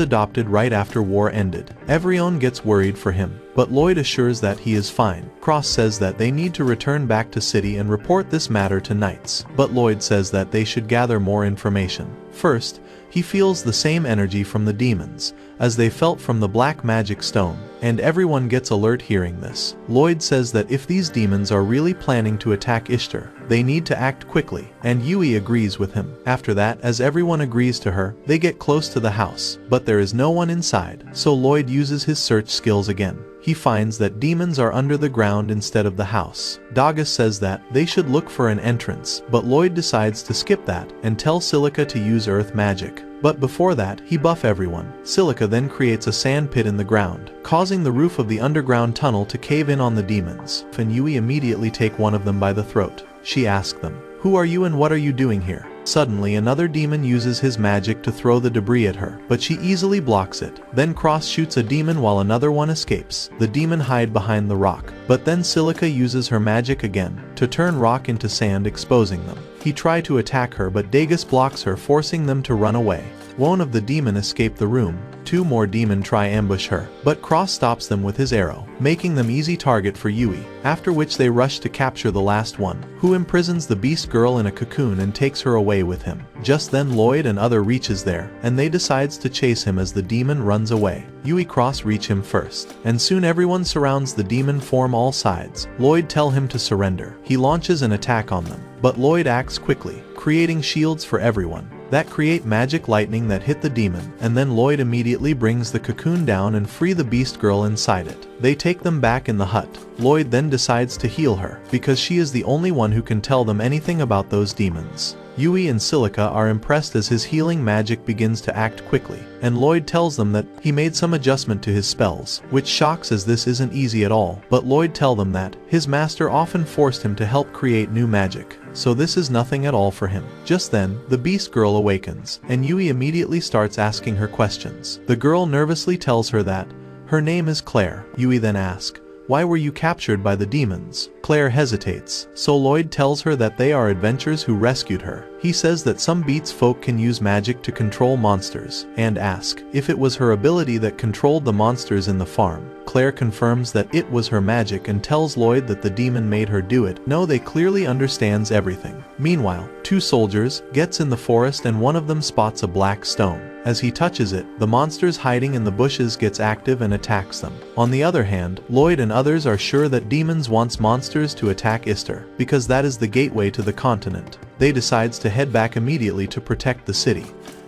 adopted right after war ended. Everyone gets worried for him, but Lloyd assures that he is fine. Cross says that they need to return back to city and report this matter to Knights, but Lloyd says that they should gather more information. First, he feels the same energy from the demons as they felt from the black magic stone, and everyone gets alert hearing this. Lloyd says that if these demons are really planning to attack Ishtar, they need to act quickly, and Yui agrees with him. After that, as everyone agrees to her, they get close to the house, but there is no one inside, so Lloyd uses his search skills again. He finds that demons are under the ground instead of the house. Dagas says that they should look for an entrance, but Lloyd decides to skip that and tell Silica to use earth magic. But before that, he buff everyone. Silica then creates a sand pit in the ground, causing the roof of the underground tunnel to cave in on the demons. And Yui immediately take one of them by the throat. She asks them, "Who are you and what are you doing here?" Suddenly another demon uses his magic to throw the debris at her, but she easily blocks it. Then Cross shoots a demon while another one escapes. The demon hide behind the rock, but then Silica uses her magic again to turn rock into sand, exposing them. He tried to attack her, but Dagas blocks her, forcing them to run away. One of the demon escape the room. Two more demon try ambush her, but Cross stops them with his arrow, making them easy target for Yui, after which they rush to capture the last one, who imprisons the beast girl in a cocoon and takes her away with him. Just then Lloyd and other reaches there, and they decides to chase him as the demon runs away. Yui Cross reach him first, and soon everyone surrounds the demon from all sides. Lloyd tell him to surrender. He launches an attack on them, but Lloyd acts quickly, creating shields for everyone that create magic lightning that hit the demon, and then Lloyd immediately brings the cocoon down and free the beast girl inside it. They take them back in the hut. Lloyd then decides to heal her, because she is the only one who can tell them anything about those demons. Yui and Silica are impressed as his healing magic begins to act quickly, and Lloyd tells them that he made some adjustment to his spells, which shocks as this isn't easy at all. But Lloyd tell them that his master often forced him to help create new magic, so this is nothing at all for him. Just then, the beast girl awakens, and Yui immediately starts asking her questions. The girl nervously tells her that her name is Claire. Yui then asks, "Why were you captured by the demons?" Claire hesitates, so Lloyd tells her that they are adventurers who rescued her. He says that some beats folk can use magic to control monsters, and asks if it was her ability that controlled the monsters in the farm. Claire confirms that it was her magic and tells Lloyd that the demon made her do it. No, they clearly understands everything. Meanwhile, two soldiers gets in the forest and one of them spots a black stone. As he touches it, the monsters hiding in the bushes gets active and attacks them. On the other hand, Lloyd and others are sure that demons wants monsters to attack Ishtar, because that is the gateway to the continent. They decides to head back immediately to protect the city,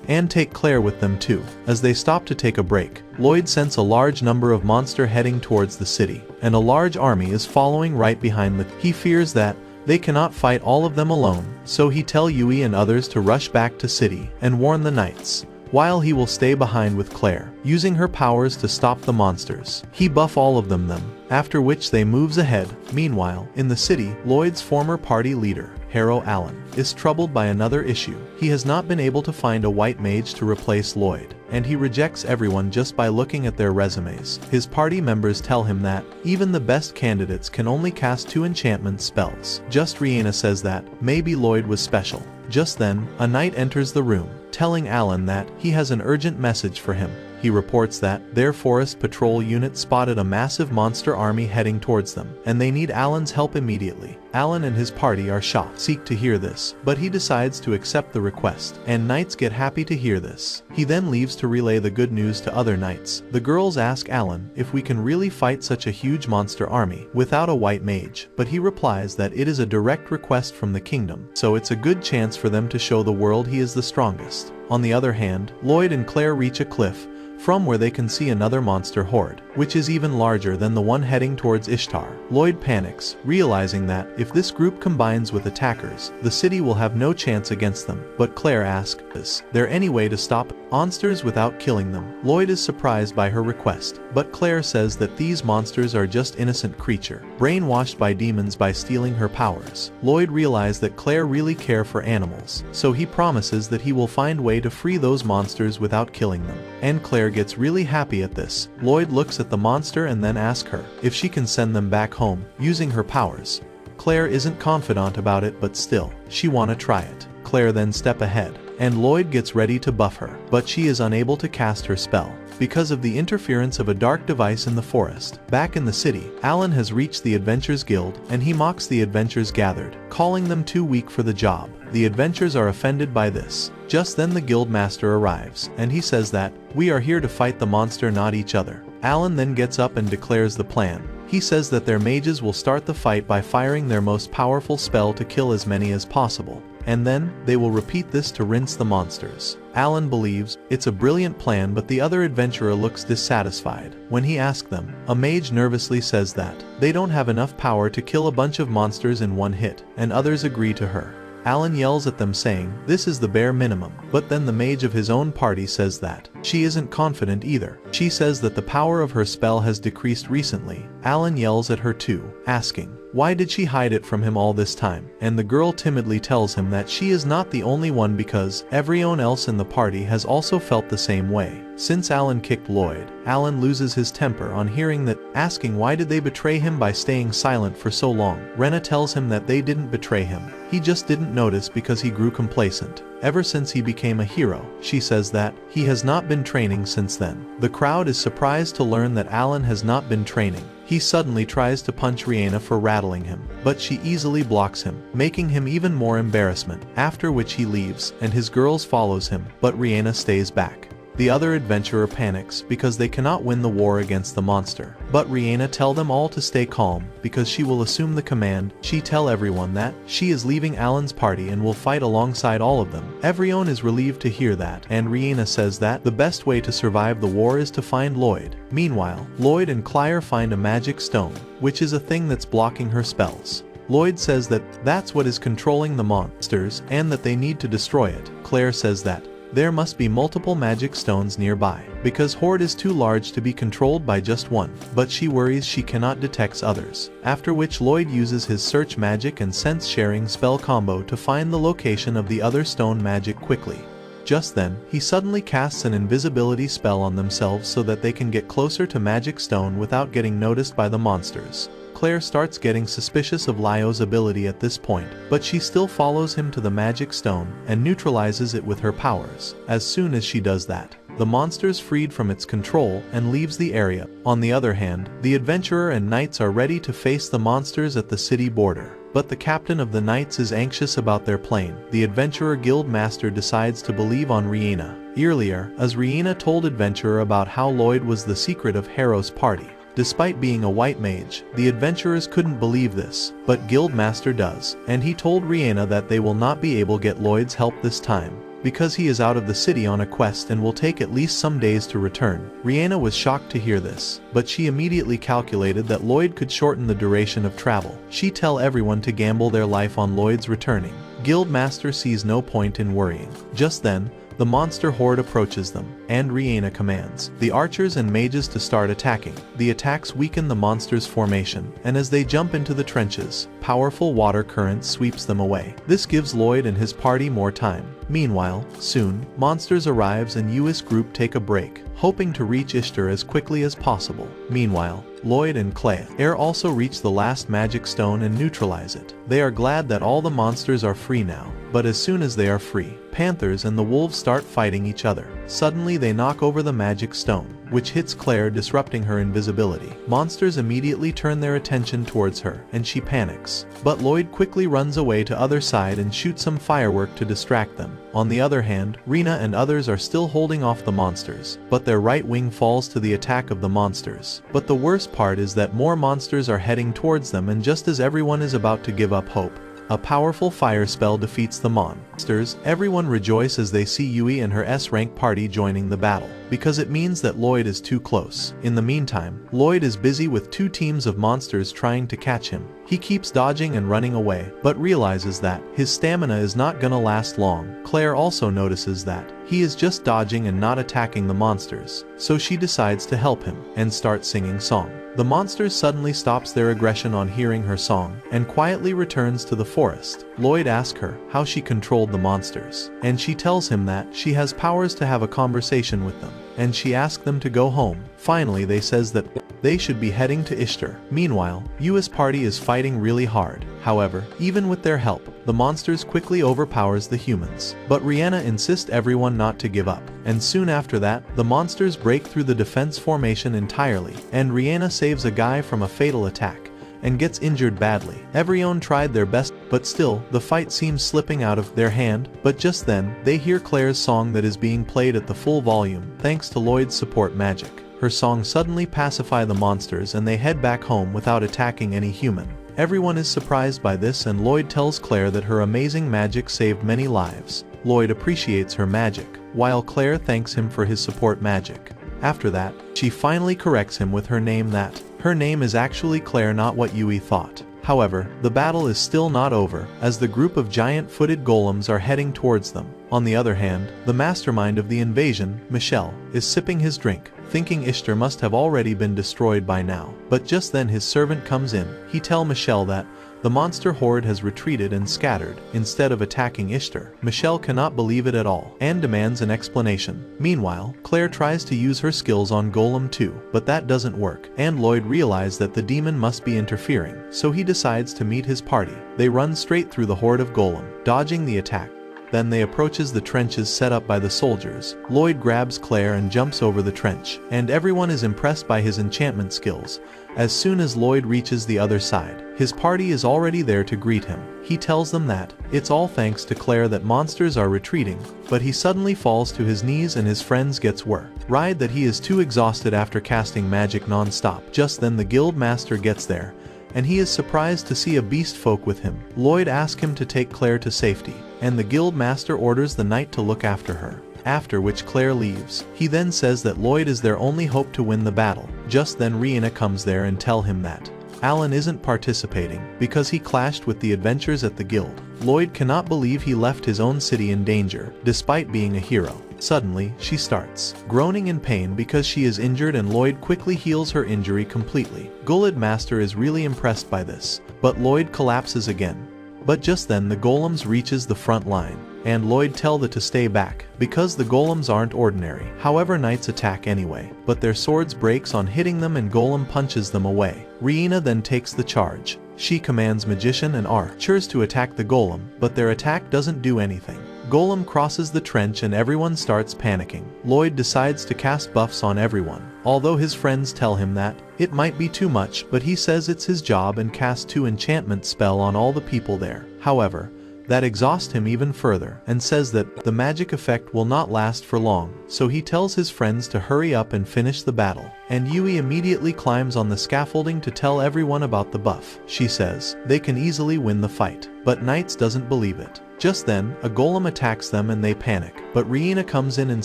and take Claire with them too. As they stop to take a break, Lloyd senses a large number of monsters heading towards the city, and a large army is following right behind them. He fears that they cannot fight all of them alone, so he tells Yui and others to rush back to city and warn the knights, while he will stay behind with Claire, using her powers to stop the monsters. He buff all of them, after which they moves ahead. Meanwhile, in the city, Lloyd's former party leader, Harrow Allen, is troubled by another issue. He has not been able to find a white mage to replace Lloyd, and he rejects everyone just by looking at their resumes. His party members tell him that even the best candidates can only cast 2 enchantment spells. Just Rihanna says that maybe Lloyd was special, Just then, a knight enters the room, telling Alan that he has an urgent message for him. He reports that their forest patrol unit spotted a massive monster army heading towards them, and they need Alan's help immediately. Alan and his party are shocked to hear this, but he decides to accept the request, and knights get happy to hear this. He then leaves to relay the good news to other knights. The girls ask Alan if we can really fight such a huge monster army without a white mage, but he replies that it is a direct request from the kingdom, so it's a good chance for them to show the world he is the strongest. On the other hand, Lloyd and Claire reach a cliff, from where they can see another monster horde, which is even larger than the one heading towards Ishtar. Lloyd panics, realizing that if this group combines with attackers, the city will have no chance against them. But Claire asks, is there any way to stop monsters without killing them? Lloyd is surprised by her request, but Claire says that these monsters are just innocent creatures, brainwashed by demons by stealing her powers. Lloyd realizes that Claire really cares for animals, so he promises that he will find a way to free those monsters without killing them. And Claire gets really happy at this. Lloyd looks at the monster and then asks her if she can send them back home using her powers. Claire isn't confident about it, but still, she wanna try it. Claire then steps ahead, and Lloyd gets ready to buff her, but she is unable to cast her spell because of the interference of a dark device in the forest. Back in the city, Alan has reached the Adventurers Guild, and he mocks the adventurers gathered, calling them too weak for the job. The adventurers are offended by this. Just then the guild master arrives, and he says that, "We are here to fight the monster, not each other." Alan then gets up and declares the plan. He says that their mages will start the fight by firing their most powerful spell to kill as many as possible, and then they will repeat this to rinse the monsters. Alan believes it's a brilliant plan, but the other adventurer looks dissatisfied. When he asks them, a mage nervously says that they don't have enough power to kill a bunch of monsters in one hit, and others agree to her. Alan yells at them saying, this is the bare minimum, but then the mage of his own party says that she isn't confident either. She says that the power of her spell has decreased recently. Alan yells at her too, asking, why did she hide it from him all this time? And the girl timidly tells him that she is not the only one because everyone else in the party has also felt the same way. Since Alan kicked Lloyd, Alan loses his temper on hearing that, asking why did they betray him by staying silent for so long. Rena tells him that they didn't betray him. He just didn't notice because he grew complacent. Ever since he became a hero, she says that he has not been training since then. The crowd is surprised to learn that Alan has not been training. He suddenly tries to punch Rihanna for rattling him, but she easily blocks him, making him even more embarrassment, after which he leaves, and his girls follows him, but Rihanna stays back. The other adventurer panics because they cannot win the war against the monster, but Rihanna tells them all to stay calm because she will assume the command. She tells everyone that she is leaving Alan's party and will fight alongside all of them. Everyone is relieved to hear that, and Rihanna says that the best way to survive the war is to find Lloyd. Meanwhile, Lloyd and Claire find a magic stone, which is a thing that's blocking her spells. Lloyd says that that's what is controlling the monsters and that they need to destroy it. Claire says that there must be multiple magic stones nearby, because Horde is too large to be controlled by just one, but she worries she cannot detect others. After which Lloyd uses his search magic and sense sharing spell combo to find the location of the other stone magic quickly. Just then, he suddenly casts an invisibility spell on themselves so that they can get closer to magic stone without getting noticed by the monsters. Claire starts getting suspicious of Lyo's ability at this point, but she still follows him to the magic stone and neutralizes it with her powers. As soon as she does that, the monster's freed from its control and leaves the area. On the other hand, the adventurer and knights are ready to face the monsters at the city border. But the captain of the knights is anxious about their plane. The adventurer guild master decides to believe on Rihanna. Earlier, as Rihanna told adventurer about how Lloyd was the secret of Harrow's party. Despite being a white mage, the adventurers couldn't believe this, but Guildmaster does, and he told Rihanna that they will not be able to get Lloyd's help this time, because he is out of the city on a quest and will take at least some days to return. Rihanna was shocked to hear this, but she immediately calculated that Lloyd could shorten the duration of travel. She tell everyone to gamble their life on Lloyd's returning. Guildmaster sees no point in worrying. Just then, the monster horde approaches them, and Rihanna commands the archers and mages to start attacking. The attacks weaken the monster's formation, and as they jump into the trenches, powerful water current sweeps them away. This gives Lloyd and his party more time. Meanwhile, soon, monsters arrives and US group take a break. hoping to reach Ishtar as quickly as possible. Meanwhile, Lloyd and Claire also reach the last magic stone and neutralize it. They are glad that all the monsters are free now, but as soon as they are free, panthers and the wolves start fighting each other. Suddenly they knock over the magic stone, which hits Claire, disrupting her invisibility. Monsters immediately turn their attention towards her, and she panics. But Lloyd quickly runs away to other side and shoots some firework to distract them. On the other hand, Rena and others are still holding off the monsters, but their right wing falls to the attack of the monsters. But the worst part is that more monsters are heading towards them, and just as everyone is about to give up hope, a powerful fire spell defeats the monsters. Everyone rejoices as they see Yui and her S-rank party joining the battle, because it means that Lloyd is too close. In the meantime, Lloyd is busy with two teams of monsters trying to catch him. He keeps dodging and running away, but realizes that his stamina is not gonna last long. Claire also notices that he is just dodging and not attacking the monsters, so she decides to help him and start singing song. The monsters suddenly stops their aggression on hearing her song and quietly returns to the forest. Lloyd asks her how she controlled the monsters, and she tells him that she has powers to have a conversation with them, and she asks them to go home. Finally they says that they should be heading to Ishtar. Meanwhile, Yui's party is fighting really hard. However, even with their help, the monsters quickly overpowers the humans. But Rihanna insists everyone not to give up, and soon after that, the monsters break through the defense formation entirely, and Rihanna saves a guy from a fatal attack and gets injured badly. Everyone tried their best, but still, the fight seems slipping out of their hand. But just then, they hear Claire's song that is being played at the full volume, thanks to Lloyd's support magic. Her song suddenly pacifies the monsters and they head back home without attacking any human. Everyone is surprised by this, and Lloyd tells Claire that her amazing magic saved many lives. Lloyd appreciates her magic, while Claire thanks him for his support magic. After that, she finally corrects him with her name, that her name is actually Claire, not what Yui thought. However, the battle is still not over, as the group of giant-footed golems are heading towards them. On the other hand, the mastermind of the invasion, Michel, is sipping his drink, thinking Ishtar must have already been destroyed by now. But just then his servant comes in. He tells Michel that the monster horde has retreated and scattered, instead of attacking Ishtar. Michel cannot believe it at all, and demands an explanation. Meanwhile, Claire tries to use her skills on Golem too, but that doesn't work, and Lloyd realizes that the demon must be interfering, so he decides to meet his party. They run straight through the horde of Golem, dodging the attack. Then they approaches the trenches set up by the soldiers. Lloyd grabs Claire and jumps over the trench, and everyone is impressed by his enchantment skills. As soon as Lloyd reaches the other side, his party is already there to greet him. He tells them that it's all thanks to Claire that monsters are retreating, but he suddenly falls to his knees and his friends gets worried that he is too exhausted after casting magic non-stop. Just then the guild master gets there, and he is surprised to see a beast folk with him. Lloyd asks him to take Claire to safety, and the guild master orders the knight to look after her, after which Claire leaves. He then says that Lloyd is their only hope to win the battle. Just then Rihanna comes there and tell him that Alan isn't participating because he clashed with the adventurers at the guild. Lloyd cannot believe he left his own city in danger, despite being a hero. Suddenly, she starts groaning in pain because she is injured, and Lloyd quickly heals her injury completely. Guild Master is really impressed by this, but Lloyd collapses again. But just then the golems reaches the front line, and Lloyd tell them to stay back, because the golems aren't ordinary. However, knights attack anyway, but their swords breaks on hitting them and Golem punches them away. Rihanna then takes the charge. She commands magician and archers to attack the golem, but their attack doesn't do anything. Golem crosses the trench and everyone starts panicking. Lloyd decides to cast buffs on everyone, although his friends tell him that it might be too much, but he says it's his job and casts 2 enchantment spell on all the people there. However, that exhausts him even further, and says that the magic effect will not last for long, so he tells his friends to hurry up and finish the battle. And Yui immediately climbs on the scaffolding to tell everyone about the buff. She says they can easily win the fight, but Knights doesn't believe it. Just then, a golem attacks them and they panic, but Rihanna comes in and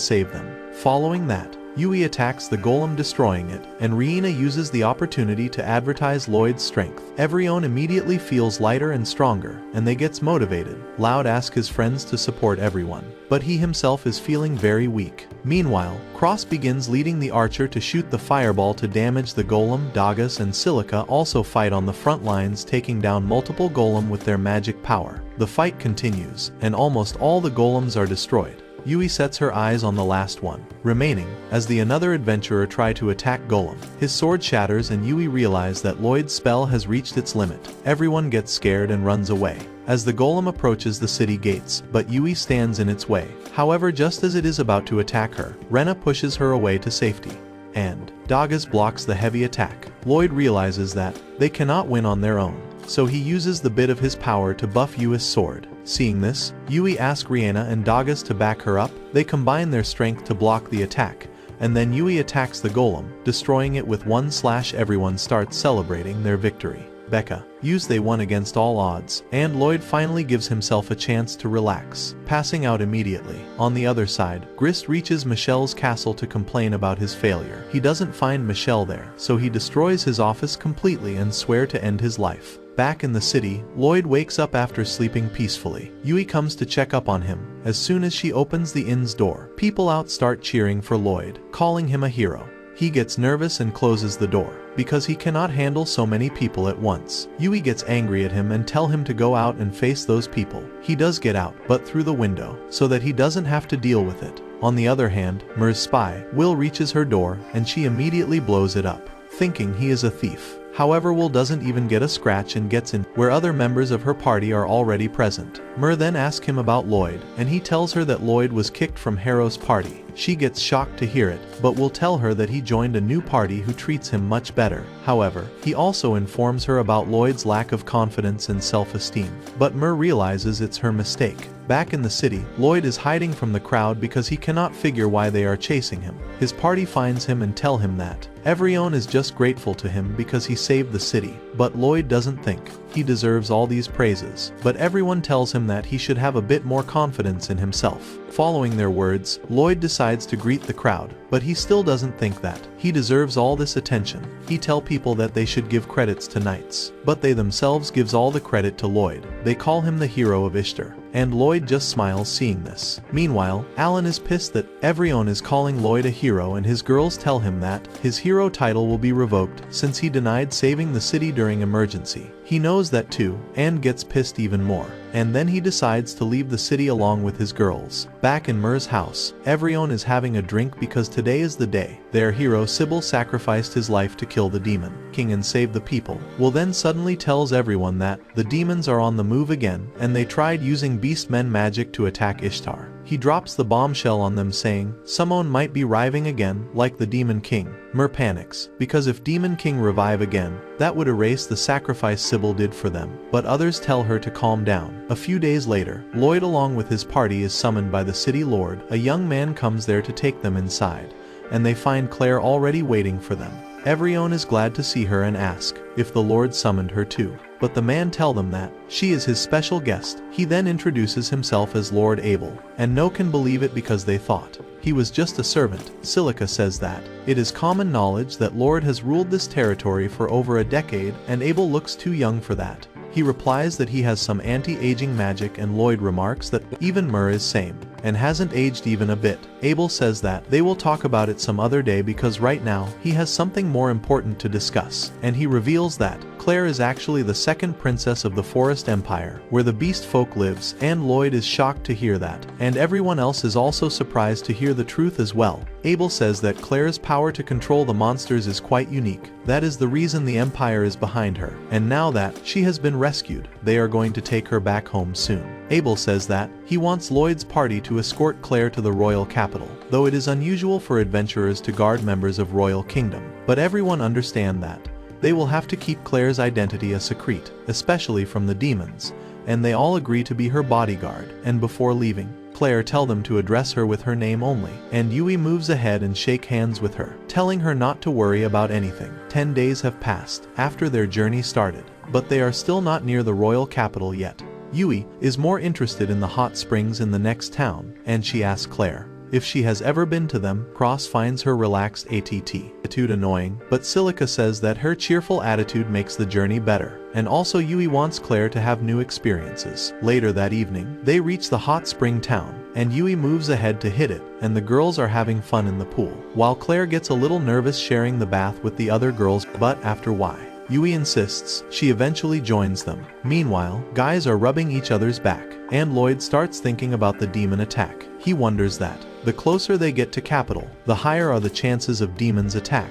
saves them. Following that, Yui attacks the golem, destroying it, and Rihanna uses the opportunity to advertise Lloyd's strength. Everyone immediately feels lighter and stronger, and they gets motivated. Loud asks his friends to support everyone, but he himself is feeling very weak. Meanwhile, Cross begins leading the archer to shoot the fireball to damage the golem. Dagas and Silica also fight on the front lines, taking down multiple golem with their magic power. The fight continues, and almost all the golems are destroyed. Yui sets her eyes on the last one remaining, as the another adventurer try to attack Golem. His sword shatters and Yui realizes that Lloyd's spell has reached its limit. Everyone gets scared and runs away as the Golem approaches the city gates, but Yui stands in its way. However, just as it is about to attack her, Rena pushes her away to safety, and Dagas blocks the heavy attack. Lloyd realizes that they cannot win on their own, so he uses the bit of his power to buff Yui's sword. Seeing this, Yui asks Rihanna and Dagas to back her up. They combine their strength to block the attack, and then Yui attacks the Golem, destroying it with one slash. Everyone starts celebrating their victory. Becca they won against all odds, and Lloyd finally gives himself a chance to relax, passing out immediately. On the other side, Grist reaches Michelle's castle to complain about his failure. He doesn't find Michelle there, so he destroys his office completely and swears to end his life. Back in the city, Lloyd wakes up after sleeping peacefully. Yui comes to check up on him. As soon as she opens the inn's door, people out start cheering for Lloyd, calling him a hero. He gets nervous and closes the door, because he cannot handle so many people at once. Yui gets angry at him and tell him to go out and face those people. He does get out, but through the window, so that he doesn't have to deal with it. On the other hand, Mer's spy, Will, reaches her door, and she immediately blows it up, thinking he is a thief. However, Will doesn't even get a scratch and gets in, where other members of her party are already present. Mer then asks him about Lloyd, and he tells her that Lloyd was kicked from Harrow's party. She gets shocked to hear it, but will tell her that he joined a new party who treats him much better. However, he also informs her about Lloyd's lack of confidence and self-esteem. But Mer realizes it's her mistake. Back in the city, Lloyd is hiding from the crowd because he cannot figure why they are chasing him. His party finds him and tell him that everyone is just grateful to him because he saved the city. But Lloyd doesn't think he deserves all these praises. But everyone tells him that he should have a bit more confidence in himself. Following their words, Lloyd decides to greet the crowd, but he still doesn't think that he deserves all this attention. He tells people that they should give credits to knights, but they themselves gives all the credit to Lloyd. They call him the hero of Ishtar, and Lloyd just smiles seeing this. Meanwhile, Alan is pissed that everyone is calling Lloyd a hero, and his girls tell him that his hero title will be revoked since he denied saving the city during emergency. He knows that too, and gets pissed even more. And then he decides to leave the city along with his girls. Back in Mer's house, everyone is having a drink because today is the day their hero Sybil sacrificed his life to kill the demon king and save the people. Will then suddenly tells everyone that the demons are on the move again, and they tried using beastmen magic to attack Ishtar. He drops the bombshell on them, saying someone might be reviving again, like the Demon King. Mer panics, because if Demon King revive again, that would erase the sacrifice Sybil did for them, but others tell her to calm down. A few days later, Lloyd along with his party is summoned by the city lord. A young man comes there to take them inside, and they find Claire already waiting for them. Everyone is glad to see her and ask if the Lord summoned her too. But the man tells them that she is his special guest. He then introduces himself as Lord Abel, and no can believe it because they thought he was just a servant. Silica says that it is common knowledge that Lord has ruled this territory for over a decade, and Abel looks too young for that. He replies that he has some anti-aging magic, and Lloyd remarks that even Mer is same and hasn't aged even a bit. Abel says that they will talk about it some other day because right now he has something more important to discuss, and he reveals that Claire is actually the second princess of the Forest Empire, where the beast folk lives, and Lloyd is shocked to hear that, and everyone else is also surprised to hear the truth as well. Abel says that Claire's power to control the monsters is quite unique. That is the reason the Empire is behind her, and now that she has been rescued, they are going to take her back home soon. Abel says that he wants Lloyd's party to escort Claire to the royal capital, though it is unusual for adventurers to guard members of royal kingdom. But everyone understand that they will have to keep Claire's identity a secret, especially from the demons, and they all agree to be her bodyguard. And before leaving, Claire tells them to address her with her name only, and Yui moves ahead and shakes hands with her, telling her not to worry about anything. 10 days have passed after their journey started, but they are still not near the royal capital yet. Yui is more interested in the hot springs in the next town, and she asks Claire if she has ever been to them. Cross finds her relaxed attitude annoying, but Silica says that her cheerful attitude makes the journey better, and also Yui wants Claire to have new experiences. Later that evening, they reach the hot spring town, and Yui moves ahead to hit it, and the girls are having fun in the pool, while Claire gets a little nervous sharing the bath with the other girls, but after why Yui insists, she eventually joins them. Meanwhile, guys are rubbing each other's back, and Lloyd starts thinking about the demon attack. He wonders that the closer they get to capital, the higher are the chances of demons attack.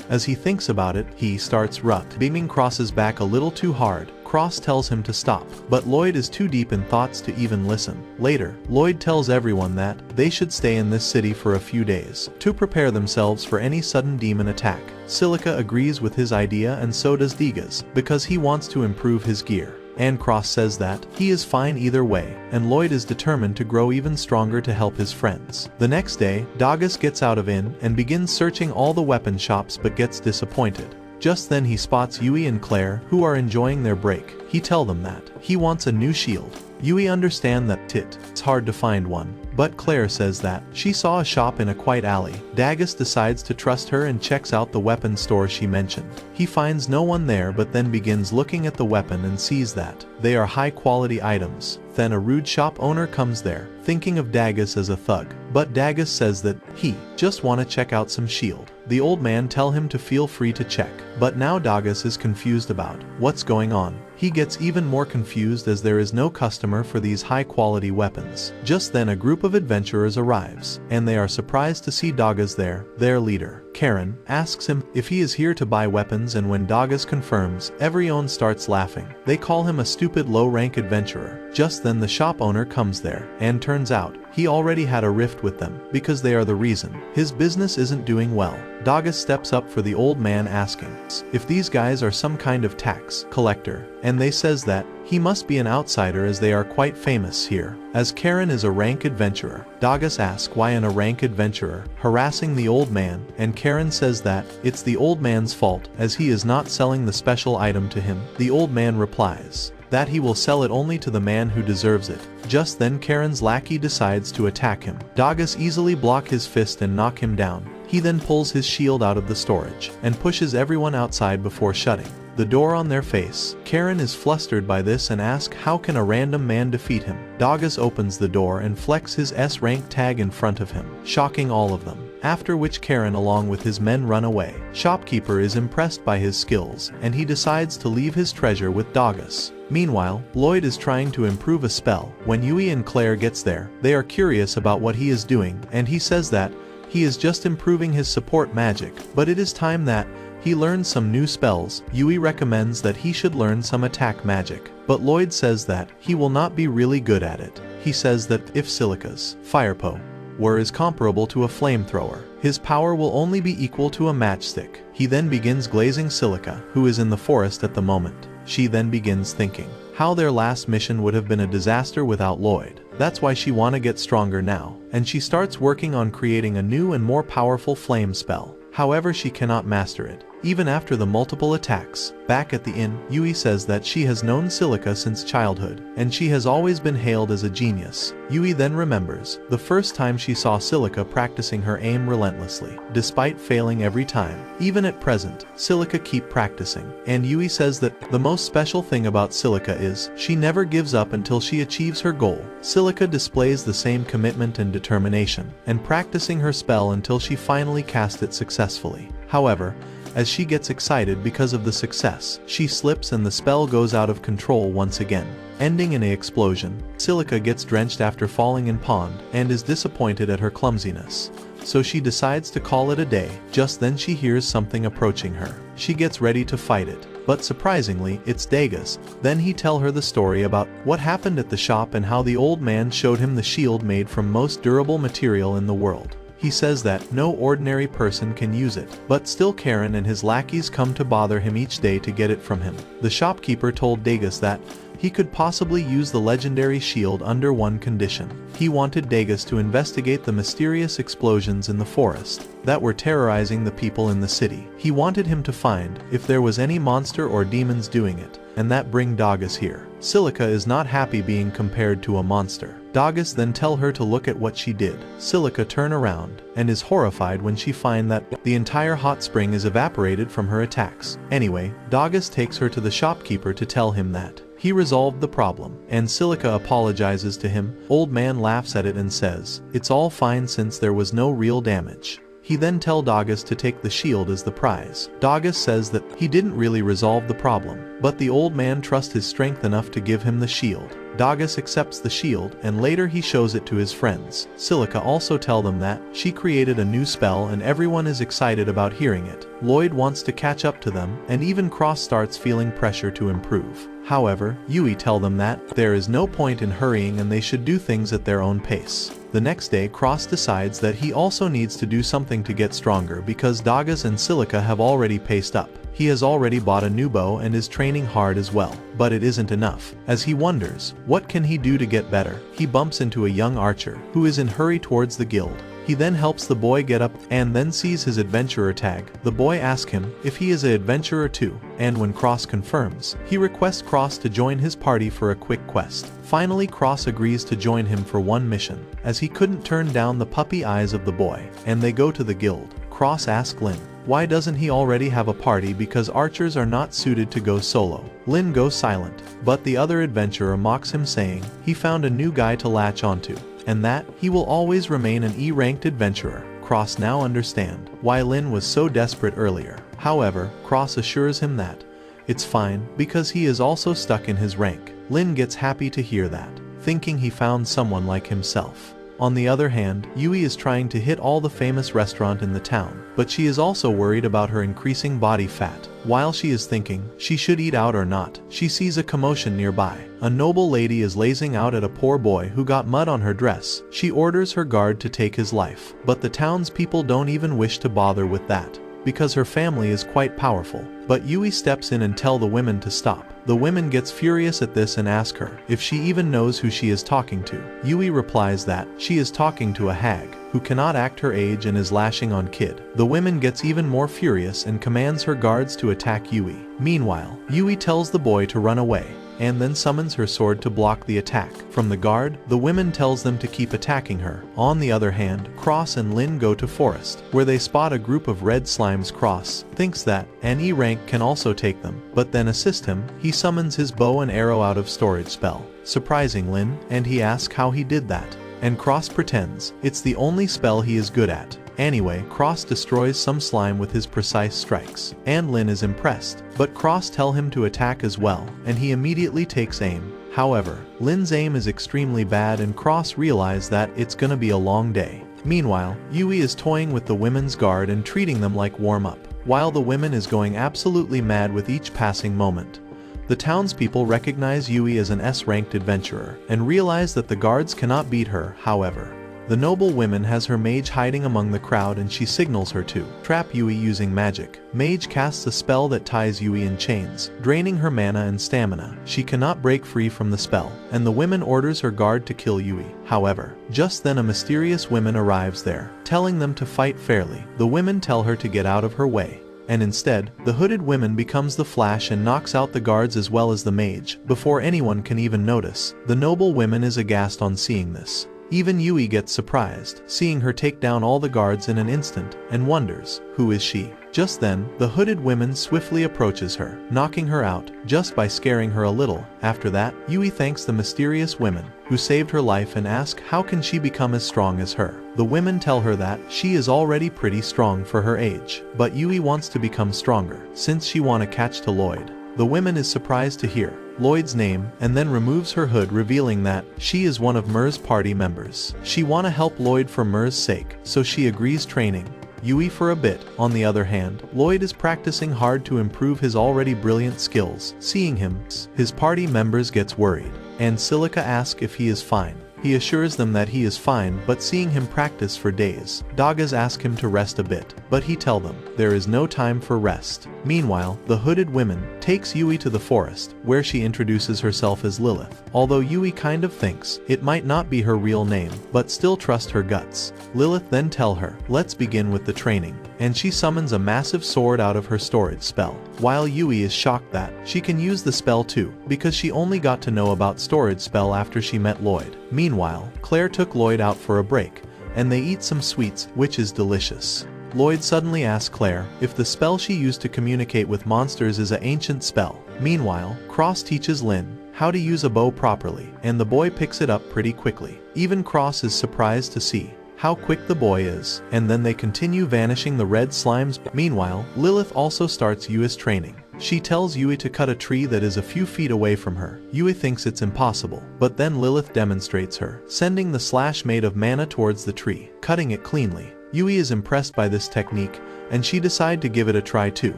As he thinks about it, he starts beaming Cross's back a little too hard. Cross tells him to stop, but Lloyd is too deep in thoughts to even listen. Later, Lloyd tells everyone that they should stay in this city for a few days to prepare themselves for any sudden demon attack. Silica agrees with his idea, and so does Degas, because he wants to improve his gear. And Cross says that he is fine either way, and Lloyd is determined to grow even stronger to help his friends. The next day, Degas gets out of inn and begins searching all the weapon shops but gets disappointed. Just then he spots Yui and Claire, who are enjoying their break. He tells them that he wants a new shield. Yui understands that it's hard to find one, but Claire says that she saw a shop in a quiet alley. Degas decides to trust her and checks out the weapon store she mentioned. He finds no one there, but then begins looking at the weapon and sees that they are high-quality items. Then a rude shop owner comes there, thinking of Degas as a thug, but Degas says that he just want to check out some shield. The old man tells him to feel free to check, but now Degas is confused about what's going on. He gets even more confused as there is no customer for these high-quality weapons. Just then a group of adventurers arrives, and they are surprised to see Degas there. Their leader, Karen, asks him if he is here to buy weapons, and when Degas confirms, everyone starts laughing. They call him a stupid low-rank adventurer. Just then the shop owner comes there, and turns out he already had a rift with them, because they are the reason his business isn't doing well. Degas steps up for the old man, asking if these guys are some kind of tax collector, and they says that he must be an outsider as they are quite famous here. As Karen is a rank adventurer, Degas asks why a rank adventurer harassing the old man, and Karen says that it's the old man's fault as he is not selling the special item to him. The old man replies that he will sell it only to the man who deserves it. Just then Karen's lackey decides to attack him. Degas easily blocks his fist and knocks him down. He then pulls his shield out of the storage and pushes everyone outside before shutting the door on their face. Karen is flustered by this and asks how can a random man defeat him. Degas opens the door and flexes his S-rank tag in front of him, shocking all of them. After which Karen along with his men run away. Shopkeeper is impressed by his skills, and he decides to leave his treasure with Degas. Meanwhile, Lloyd is trying to improve a spell. When Yui and Claire gets there, they are curious about what he is doing, and he says that he is just improving his support magic, but it is time that he learns some new spells. Yui recommends that he should learn some attack magic, but Lloyd says that he will not be really good at it. He says that if Silica's firepower is comparable to a flamethrower, his power will only be equal to a matchstick. He then begins glazing Silica, who is in the forest at the moment. She then begins thinking how their last mission would have been a disaster without Lloyd. That's why she wanna get stronger now, and she starts working on creating a new and more powerful flame spell. However, she cannot master it. Even after the multiple attacks, back at the inn, Yui says that she has known Silica since childhood, and she has always been hailed as a genius. Yui then remembers the first time she saw Silica practicing her aim relentlessly, despite failing every time. Even at present, Silica keep practicing, and Yui says that the most special thing about Silica is she never gives up until she achieves her goal. Silica displays the same commitment and determination, and practicing her spell until she finally cast it successfully. However, as she gets excited because of the success, she slips and the spell goes out of control once again, ending in an explosion. Silica gets drenched after falling in pond and is disappointed at her clumsiness, so she decides to call it a day. Just then she hears something approaching her. She gets ready to fight it, but surprisingly, it's Degas. Then he tells her the story about what happened at the shop and how the old man showed him the shield made from most durable material in the world. He says that no ordinary person can use it, but still Karen and his lackeys come to bother him each day to get it from him. The shopkeeper told Degas that he could possibly use the legendary shield under one condition. He wanted Degas to investigate the mysterious explosions in the forest that were terrorizing the people in the city. He wanted him to find if there was any monster or demons doing it, and that bring Degas here. Silica is not happy being compared to a monster. Degas then tell her to look at what she did. Silica turn around and is horrified when she find that the entire hot spring is evaporated from her attacks. Anyway, Degas takes her to the shopkeeper to tell him that he resolved the problem, and Silica apologizes to him. Old man laughs at it and says, "It's all fine since there was no real damage." He then tells Dogus to take the shield as the prize. Dogus says that he didn't really resolve the problem, but the old man trusts his strength enough to give him the shield. Dogus accepts the shield, and later he shows it to his friends. Sylvia also tells them that she created a new spell and everyone is excited about hearing it. Lloyd wants to catch up to them, and even Cross starts feeling pressure to improve. However, Yui tells them that there is no point in hurrying and they should do things at their own pace. The next day, Cross decides that he also needs to do something to get stronger because Dogus and Sylvia have already paced up. He has already bought a new bow and is training hard as well. But it isn't enough. As he wonders, what can he do to get better? He bumps into a young archer who is in hurry towards the guild. He then helps the boy get up and then sees his adventurer tag. The boy asks him if he is an adventurer too, and when Cross confirms, he requests Cross to join his party for a quick quest. Finally, Cross agrees to join him for one mission, as he couldn't turn down the puppy eyes of the boy, and they go to the guild. Cross asks Lin, why doesn't he already have a party because archers are not suited to go solo. Lin goes silent, but the other adventurer mocks him saying he found a new guy to latch onto, and that he will always remain an E-ranked adventurer. Cross now understands why Lin was so desperate earlier. However, Cross assures him that it's fine because he is also stuck in his rank. Lin gets happy to hear that, thinking he found someone like himself. On the other hand, Yui is trying to hit all the famous restaurant in the town, but she is also worried about her increasing body fat. While she is thinking she should eat out or not, she sees a commotion nearby. A noble lady is lazing out at a poor boy who got mud on her dress. She orders her guard to take his life, but the townspeople don't even wish to bother with that, because her family is quite powerful. But Yui steps in and tells the women to stop. The women gets furious at this and ask her if she even knows who she is talking to. Yui replies that she is talking to a hag who cannot act her age and is lashing on kid. The women gets even more furious and commands her guards to attack Yui. Meanwhile, Yui tells the boy to run away, and then summons her sword to block the attack. From the guard, the women tells them to keep attacking her. On the other hand, Cross and Lin go to forest, where they spot a group of red slimes. Cross thinks that an E rank can also take them, but then assist him. He summons his bow and arrow out of storage spell, surprising Lin, and he asks how he did that. And Cross pretends it's the only spell he is good at. Anyway, Cross destroys some slime with his precise strikes, and Lin is impressed, but Cross tells him to attack as well, and he immediately takes aim. However, Lin's aim is extremely bad and Cross realizes that it's gonna be a long day. Meanwhile, Yui is toying with the women's guard and treating them like warm-up, while the women is going absolutely mad with each passing moment. The townspeople recognize Yui as an S-ranked adventurer, and realize that the guards cannot beat her. However, the noble woman has her mage hiding among the crowd and she signals her to trap Yui using magic. Mage casts a spell that ties Yui in chains, draining her mana and stamina. She cannot break free from the spell, and the woman orders her guard to kill Yui. However, just then a mysterious woman arrives there, telling them to fight fairly. The women tell her to get out of her way, and instead, the hooded woman becomes the Flash and knocks out the guards as well as the mage, before anyone can even notice. The noble woman is aghast on seeing this. Even Yui gets surprised, seeing her take down all the guards in an instant, and wonders, who is she? Just then, the hooded woman swiftly approaches her, knocking her out, just by scaring her a little. After that, Yui thanks the mysterious woman, who saved her life and asks how can she become as strong as her. The women tell her that she is already pretty strong for her age, but Yui wants to become stronger, since she wants to catch to Lloyd. The woman is surprised to hear Lloyd's name, and then removes her hood, revealing that she is one of Myr's party members. She wanna help Lloyd for Myr's sake, so she agrees training Yui for a bit. On the other hand, Lloyd is practicing hard to improve his already brilliant skills. Seeing him, his party members gets worried, and Sylvia asks if he is fine. He assures them that he is fine, but seeing him practice for days, Dogus asks him to rest a bit, but he tells them there is no time for rest. Meanwhile, the hooded woman takes Yui to the forest, where she introduces herself as Lilith, although Yui kind of thinks it might not be her real name, but still trusts her guts. Lilith then tells her, let's begin with the training, and she summons a massive sword out of her storage spell, while Yui is shocked that she can use the spell too, because she only got to know about storage spell after she met Lloyd. Meanwhile, Claire took Lloyd out for a break, and they eat some sweets, which is delicious. Lloyd suddenly asks Claire if the spell she used to communicate with monsters is an ancient spell. Meanwhile, Cross teaches Lin how to use a bow properly, and the boy picks it up pretty quickly. Even Cross is surprised to see how quick the boy is, and then they continue vanishing the red slimes. Meanwhile, Lilith also starts Yui's training. She tells Yui to cut a tree that is a few feet away from her. Yui thinks it's impossible, but then Lilith demonstrates her, sending the slash made of mana towards the tree, cutting it cleanly. Yui is impressed by this technique, and she decides to give it a try too.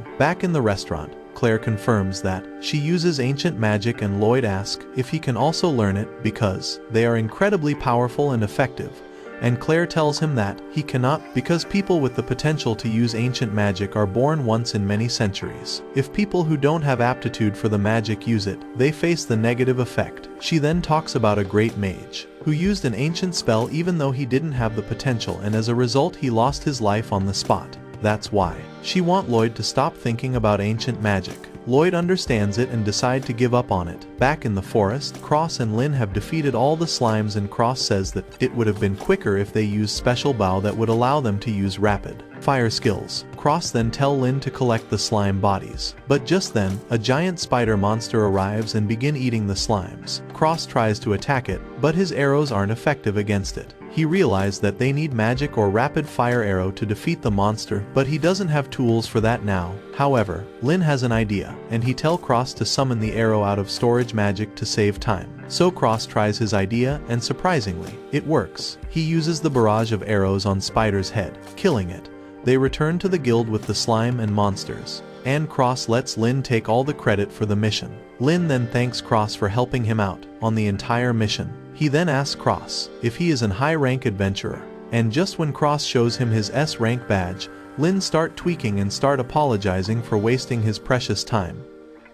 Back in the restaurant, Claire confirms that she uses ancient magic, and Lloyd asks if he can also learn it because they are incredibly powerful and effective. And Claire tells him that he cannot because people with the potential to use ancient magic are born once in many centuries. If people who don't have aptitude for the magic use it, they face the negative effect. She then talks about a great mage who used an ancient spell even though he didn't have the potential, and as a result he lost his life on the spot. That's why she wants Lloyd to stop thinking about ancient magic. Lloyd understands it and decides to give up on it. Back in the forest, Cross and Lynn have defeated all the slimes, and Cross says that it would have been quicker if they used special bow that would allow them to use rapid fire skills. Cross then tell Lynn to collect the slime bodies. But just then, a giant spider monster arrives and begin eating the slimes. Cross tries to attack it, but his arrows aren't effective against it. He realized that they need magic or rapid fire arrow to defeat the monster, but he doesn't have tools for that now. However, Lynn has an idea, and he tells Cross to summon the arrow out of storage magic to save time. So Cross tries his idea, and surprisingly, it works. He uses the barrage of arrows on Spider's head, killing it. They return to the guild with the slime and monsters, and Cross lets Lynn take all the credit for the mission. Lynn then thanks Cross for helping him out on the entire mission. He then asks Cross if he is an high-rank adventurer, and just when Cross shows him his S-rank badge, Lynn start tweaking and start apologizing for wasting his precious time.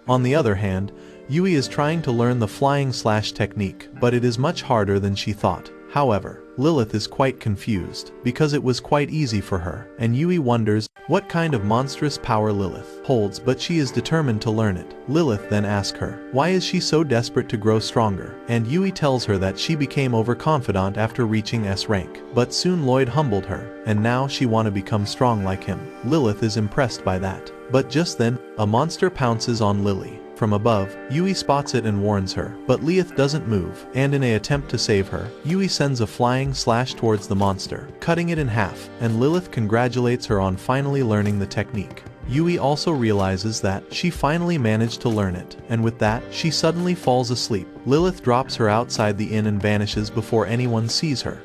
On the other hand, Yui is trying to learn the flying slash technique, but it is much harder than she thought. However, Lilith is quite confused, because it was quite easy for her, and Yui wonders what kind of monstrous power Lilith holds, but she is determined to learn it. Lilith then asks her, why is she so desperate to grow stronger? And Yui tells her that she became overconfident after reaching S rank, but soon Lloyd humbled her, and now she want to become strong like him. Lilith is impressed by that. But just then, a monster pounces on Lily. From above, Yui spots it and warns her, but Lilith doesn't move, and in an attempt to save her, Yui sends a flying slash towards the monster, cutting it in half, and Lilith congratulates her on finally learning the technique. Yui also realizes that she finally managed to learn it, and with that, she suddenly falls asleep. Lilith drops her outside the inn and vanishes before anyone sees her.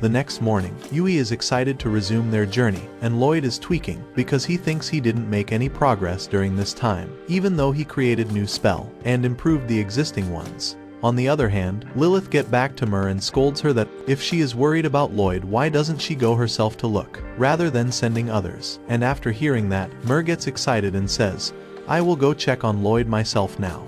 The next morning, Yui is excited to resume their journey, and Lloyd is tweaking because he thinks he didn't make any progress during this time, even though he created new spell and improved the existing ones. On the other hand, Lilith gets back to Mer and scolds her that if she is worried about Lloyd, why doesn't she go herself to look, rather than sending others? And after hearing that, Mer gets excited and says, I will go check on Lloyd myself now.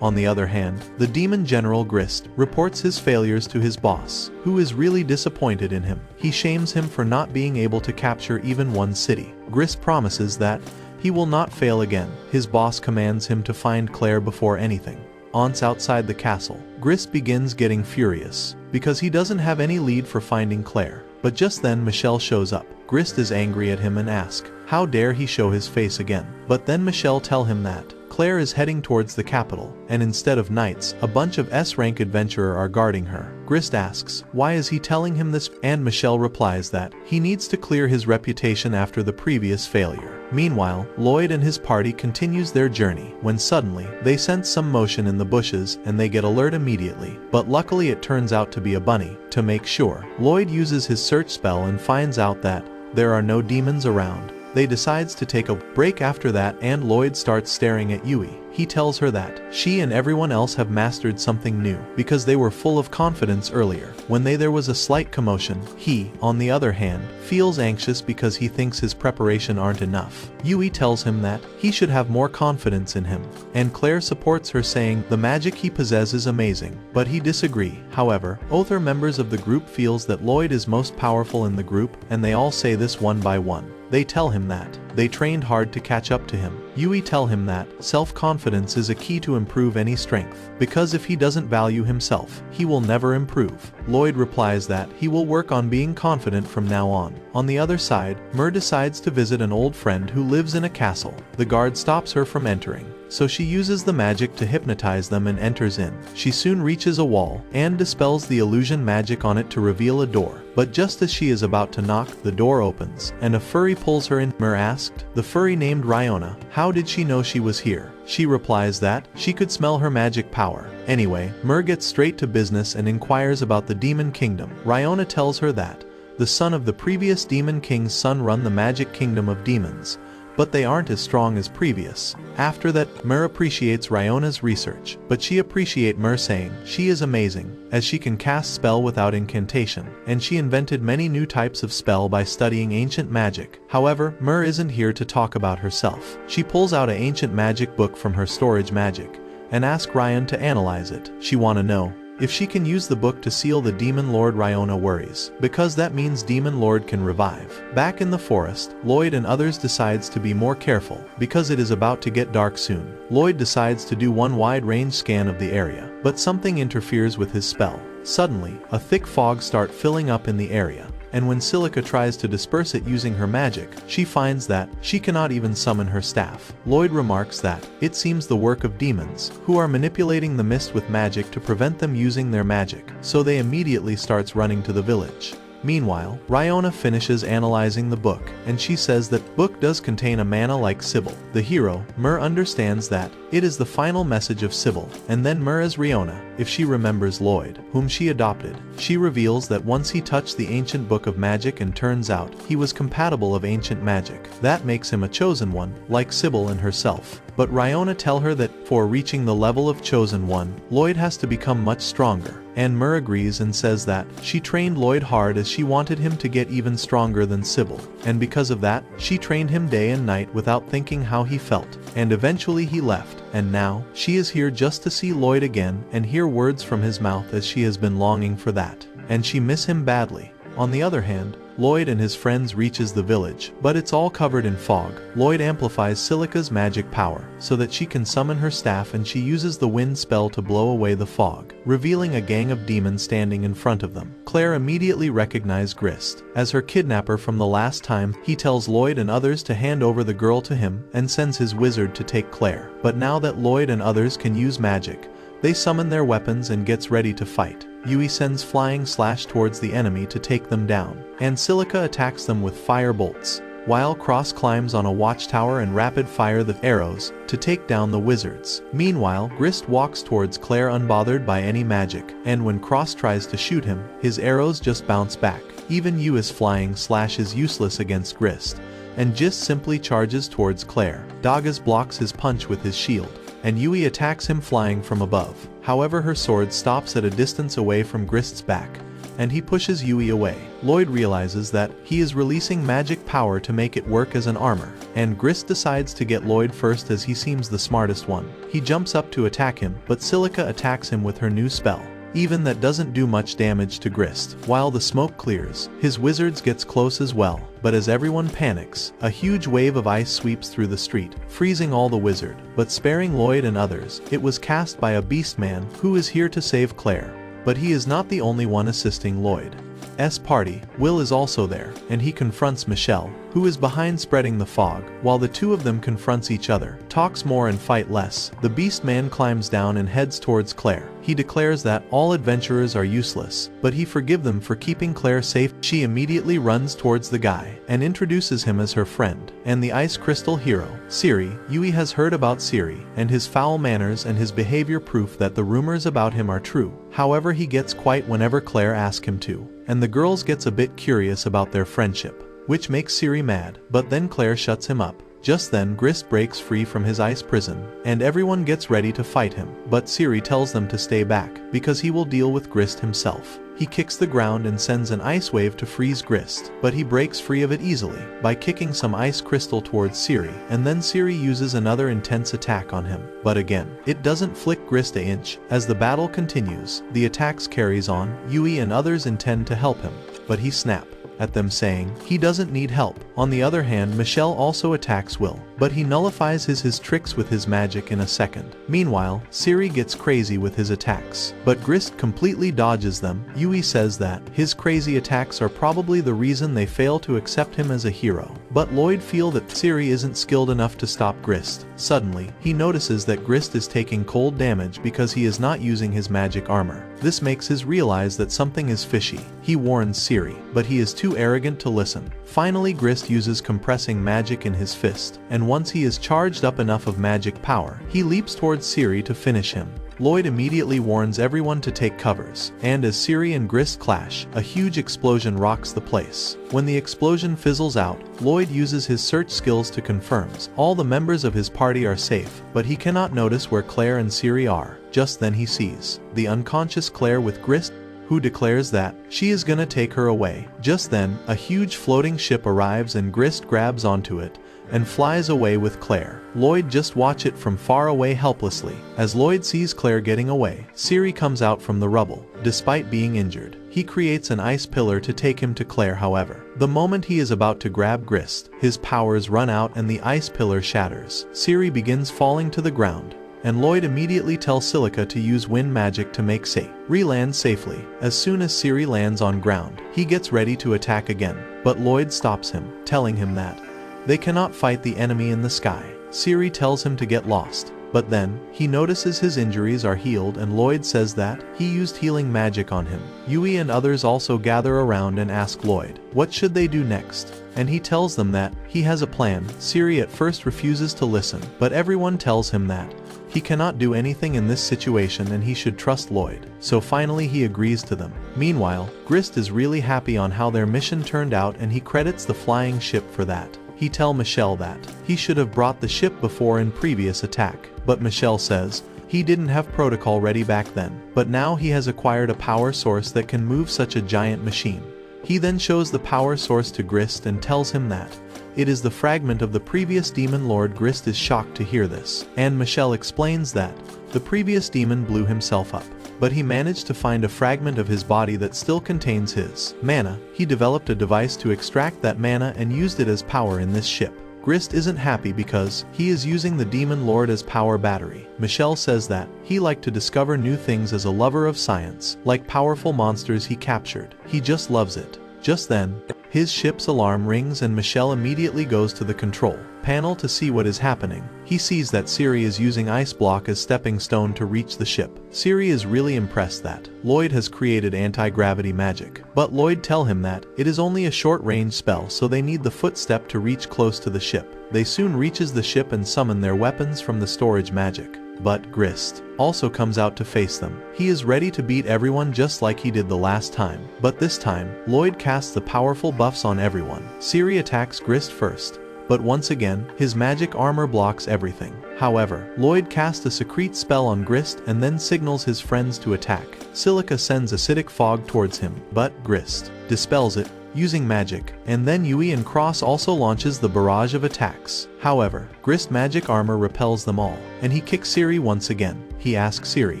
On the other hand, the demon general Grist reports his failures to his boss, who is really disappointed in him. He shames him for not being able to capture even one city. Grist promises that he will not fail again. His boss commands him to find Claire before anything. Once outside the castle, Grist begins getting furious because he doesn't have any lead for finding Claire. But just then Michelle shows up. Grist is angry at him and asks, how dare he show his face again? But then Michelle tells him that Claire is heading towards the capital, and instead of knights, a bunch of S-rank adventurers are guarding her. Grist asks, why is he telling him this? And Michelle replies that he needs to clear his reputation after the previous failure. Meanwhile, Lloyd and his party continues their journey, when suddenly, they sense some motion in the bushes, and they get alert immediately. But luckily it turns out to be a bunny. To make sure, Lloyd uses his search spell and finds out that there are no demons around. They decides to take a break after that, and Lloyd starts staring at Yui. He tells her that she and everyone else have mastered something new because they were full of confidence earlier. When there was a slight commotion, he, on the other hand, feels anxious because he thinks his preparation aren't enough. Yui tells him that he should have more confidence in him, and Claire supports her saying the magic he possesses is amazing, but he disagrees. However, other members of the group feels that Lloyd is most powerful in the group, and they all say this one by one. They tell him that they trained hard to catch up to him. Yui tell him that self-confidence is a key to improve any strength, because if he doesn't value himself, he will never improve. Lloyd replies that he will work on being confident from now on. On the other side, Mer decides to visit an old friend who lives in a castle. The guard stops her from entering. so she uses the magic to hypnotize them and enters in. She soon reaches a wall and dispels the illusion magic on it to reveal a door. But just as she is about to knock, the door opens, and a furry pulls her in. Mer asked the furry named Riona, how did she know she was here? She replies that she could smell her magic power. Anyway, Mer gets straight to business and inquires about the demon kingdom. Riona tells her that the son of the previous demon king's son run the magic kingdom of demons, but they aren't as strong as previous. After that, Mer appreciates Riona's research, but she appreciates Mer saying she is amazing, as she can cast spell without incantation, and she invented many new types of spell by studying ancient magic. However, Mer isn't here to talk about herself. She pulls out an ancient magic book from her storage magic, and asks Ryan to analyze it. She wanna know if she can use the book to seal the demon lord. Riona worries, because that means demon lord can revive. Back in the forest, Lloyd and others decides to be more careful, because it is about to get dark soon. Lloyd decides to do one wide-range scan of the area, but something interferes with his spell. Suddenly, a thick fog starts filling up in the area, and when Sylvia tries to disperse it using her magic, she finds that she cannot even summon her staff. Lloyd remarks that it seems the work of demons, who are manipulating the mist with magic to prevent them using their magic, so they immediately starts running to the village. Meanwhile, Riona finishes analyzing the book, and she says that book does contain a mana like Sybil. The hero, Mer, understands that it is the final message of Sybil, and then Mer as Riona, if she remembers Lloyd, whom she adopted. She reveals that once he touched the ancient book of magic and turns out he was compatible of ancient magic. That makes him a chosen one, like Sybil and herself. But Riona tell her that for reaching the level of chosen one, Lloyd has to become much stronger. And Mer agrees and says that she trained Lloyd hard as she wanted him to get even stronger than Sybil, and because of that, she trained him day and night without thinking how he felt, and eventually he left, and now, she is here just to see Lloyd again and hear words from his mouth as she has been longing for that, and she miss him badly. On the other hand, Lloyd and his friends reaches the village, but it's all covered in fog. Lloyd amplifies Sylvia's magic power, so that she can summon her staff, and she uses the wind spell to blow away the fog, revealing a gang of demons standing in front of them. Claire immediately recognizes Grist as her kidnapper from the last time. He tells Lloyd and others to hand over the girl to him, and sends his wizard to take Claire. But now that Lloyd and others can use magic, they summon their weapons and gets ready to fight. Yui sends flying slash towards the enemy to take them down, and Sylvia attacks them with fire bolts, while Cross climbs on a watchtower and rapid fire the arrows to take down the wizards. Meanwhile, Grist walks towards Claire unbothered by any magic, and when Cross tries to shoot him, his arrows just bounce back. Even Yui's flying slash is useless against Grist, and just simply charges towards Claire. Dagas blocks his punch with his shield, and Yui attacks him flying from above. However, her sword stops at a distance away from Grist's back, and he pushes Yui away. Lloyd realizes that he is releasing magic power to make it work as an armor, and Grist decides to get Lloyd first as he seems the smartest one. He jumps up to attack him, but Sylvia attacks him with her new spell. Even that doesn't do much damage to Grist. While the smoke clears, his wizards gets close as well, but as everyone panics, a huge wave of ice sweeps through the street, freezing all the wizard, but sparing Lloyd and others. It was cast by a beast man who is here to save Claire, but he is not the only one assisting Lloyd's party. Will is also there, and he confronts Michelle, who is behind spreading the fog. While the two of them confronts each other, talks more and fight less, the beast man climbs down and heads towards Claire. He declares that all adventurers are useless, but he forgives them for keeping Claire safe. She immediately runs towards the guy and introduces him as her friend and the ice crystal hero, Siri. Yui has heard about Siri and his foul manners and his behavior, proof that the rumors about him are true. However, he gets quiet whenever Claire asks him to, and the girls gets a bit curious about their friendship, which makes Siri mad, but then Claire shuts him up. Just then Grist breaks free from his ice prison, and everyone gets ready to fight him, but Siri tells them to stay back, because he will deal with Grist himself. He kicks the ground and sends an ice wave to freeze Grist, but he breaks free of it easily by kicking some ice crystal towards Siri, and then Siri uses another intense attack on him. But again, it doesn't flick Grist an inch. As the battle continues, the attacks carries on. Yui and others intend to help him, but he snaps at them saying he doesn't need help. On the other hand, Michelle also attacks Will, but he nullifies his tricks with his magic in a second. Meanwhile, Siri gets crazy with his attacks, but Grist completely dodges them. Yui says that his crazy attacks are probably the reason they fail to accept him as a hero. But Lloyd feels that Siri isn't skilled enough to stop Grist. Suddenly, he notices that Grist is taking cold damage because he is not using his magic armor. This makes him realize that something is fishy. He warns Siri, but he is too arrogant to listen. Finally, Grist uses compressing magic in his fist, and once he is charged up enough of magic power, he leaps towards Siri to finish him. Lloyd immediately warns everyone to take covers, and as Siri and Grist clash, a huge explosion rocks the place. When the explosion fizzles out, Lloyd uses his search skills to confirm all the members of his party are safe, but he cannot notice where Claire and Siri are. Just then he sees the unconscious Claire with Grist, who declares that she is gonna take her away. Just then, a huge floating ship arrives and Grist grabs onto it and flies away with Claire. Lloyd just watch it from far away helplessly. As Lloyd sees Claire getting away, Siri comes out from the rubble. Despite being injured, he creates an ice pillar to take him to Claire. However, the moment he is about to grab Grist, his powers run out and the ice pillar shatters. Siri begins falling to the ground, and Lloyd immediately tells Silica to use wind magic to make re-land safely. As soon as Siri lands on ground, he gets ready to attack again, but Lloyd stops him, telling him that they cannot fight the enemy in the sky. Siri tells him to get lost, but then he notices his injuries are healed and Lloyd says that he used healing magic on him. Yui and others also gather around and ask Lloyd what should they do next, and he tells them that he has a plan. Siri at first refuses to listen, but everyone tells him that he cannot do anything in this situation and he should trust Lloyd. So finally he agrees to them. Meanwhile, Grist is really happy on how their mission turned out and he credits the flying ship for that. He tells Michelle that he should have brought the ship before in previous attack, but Michelle says he didn't have protocol ready back then, but now he has acquired a power source that can move such a giant machine. He then shows the power source to Grist and tells him that it is the fragment of the previous demon lord. Grist is shocked to hear this, and Michelle explains that the previous demon blew himself up, but he managed to find a fragment of his body that still contains his mana. He developed a device to extract that mana and used it as power in this ship. Grist isn't happy because he is using the demon lord as power battery. Michelle says that he liked to discover new things as a lover of science, like powerful monsters he captured. He just loves it. Just then, his ship's alarm rings and Michelle immediately goes to the control panel to see what is happening. He sees that Siri is using ice block as stepping stone to reach the ship. Siri is really impressed that Lloyd has created anti-gravity magic, but Lloyd tells him that it is only a short-range spell, so they need the footstep to reach close to the ship. They soon reaches the ship and summon their weapons from the storage magic. But Grist also comes out to face them. He is ready to beat everyone just like he did the last time, but this time, Lloyd casts the powerful buffs on everyone. Siri attacks Grist first, but once again, his magic armor blocks everything. However, Lloyd casts a secret spell on Grist and then signals his friends to attack. Silica sends acidic fog towards him, but Grist dispels it using magic, and then Yui and Cross also launches the barrage of attacks. However, Grist's magic armor repels them all, and he kicks Siri once again. He asks Siri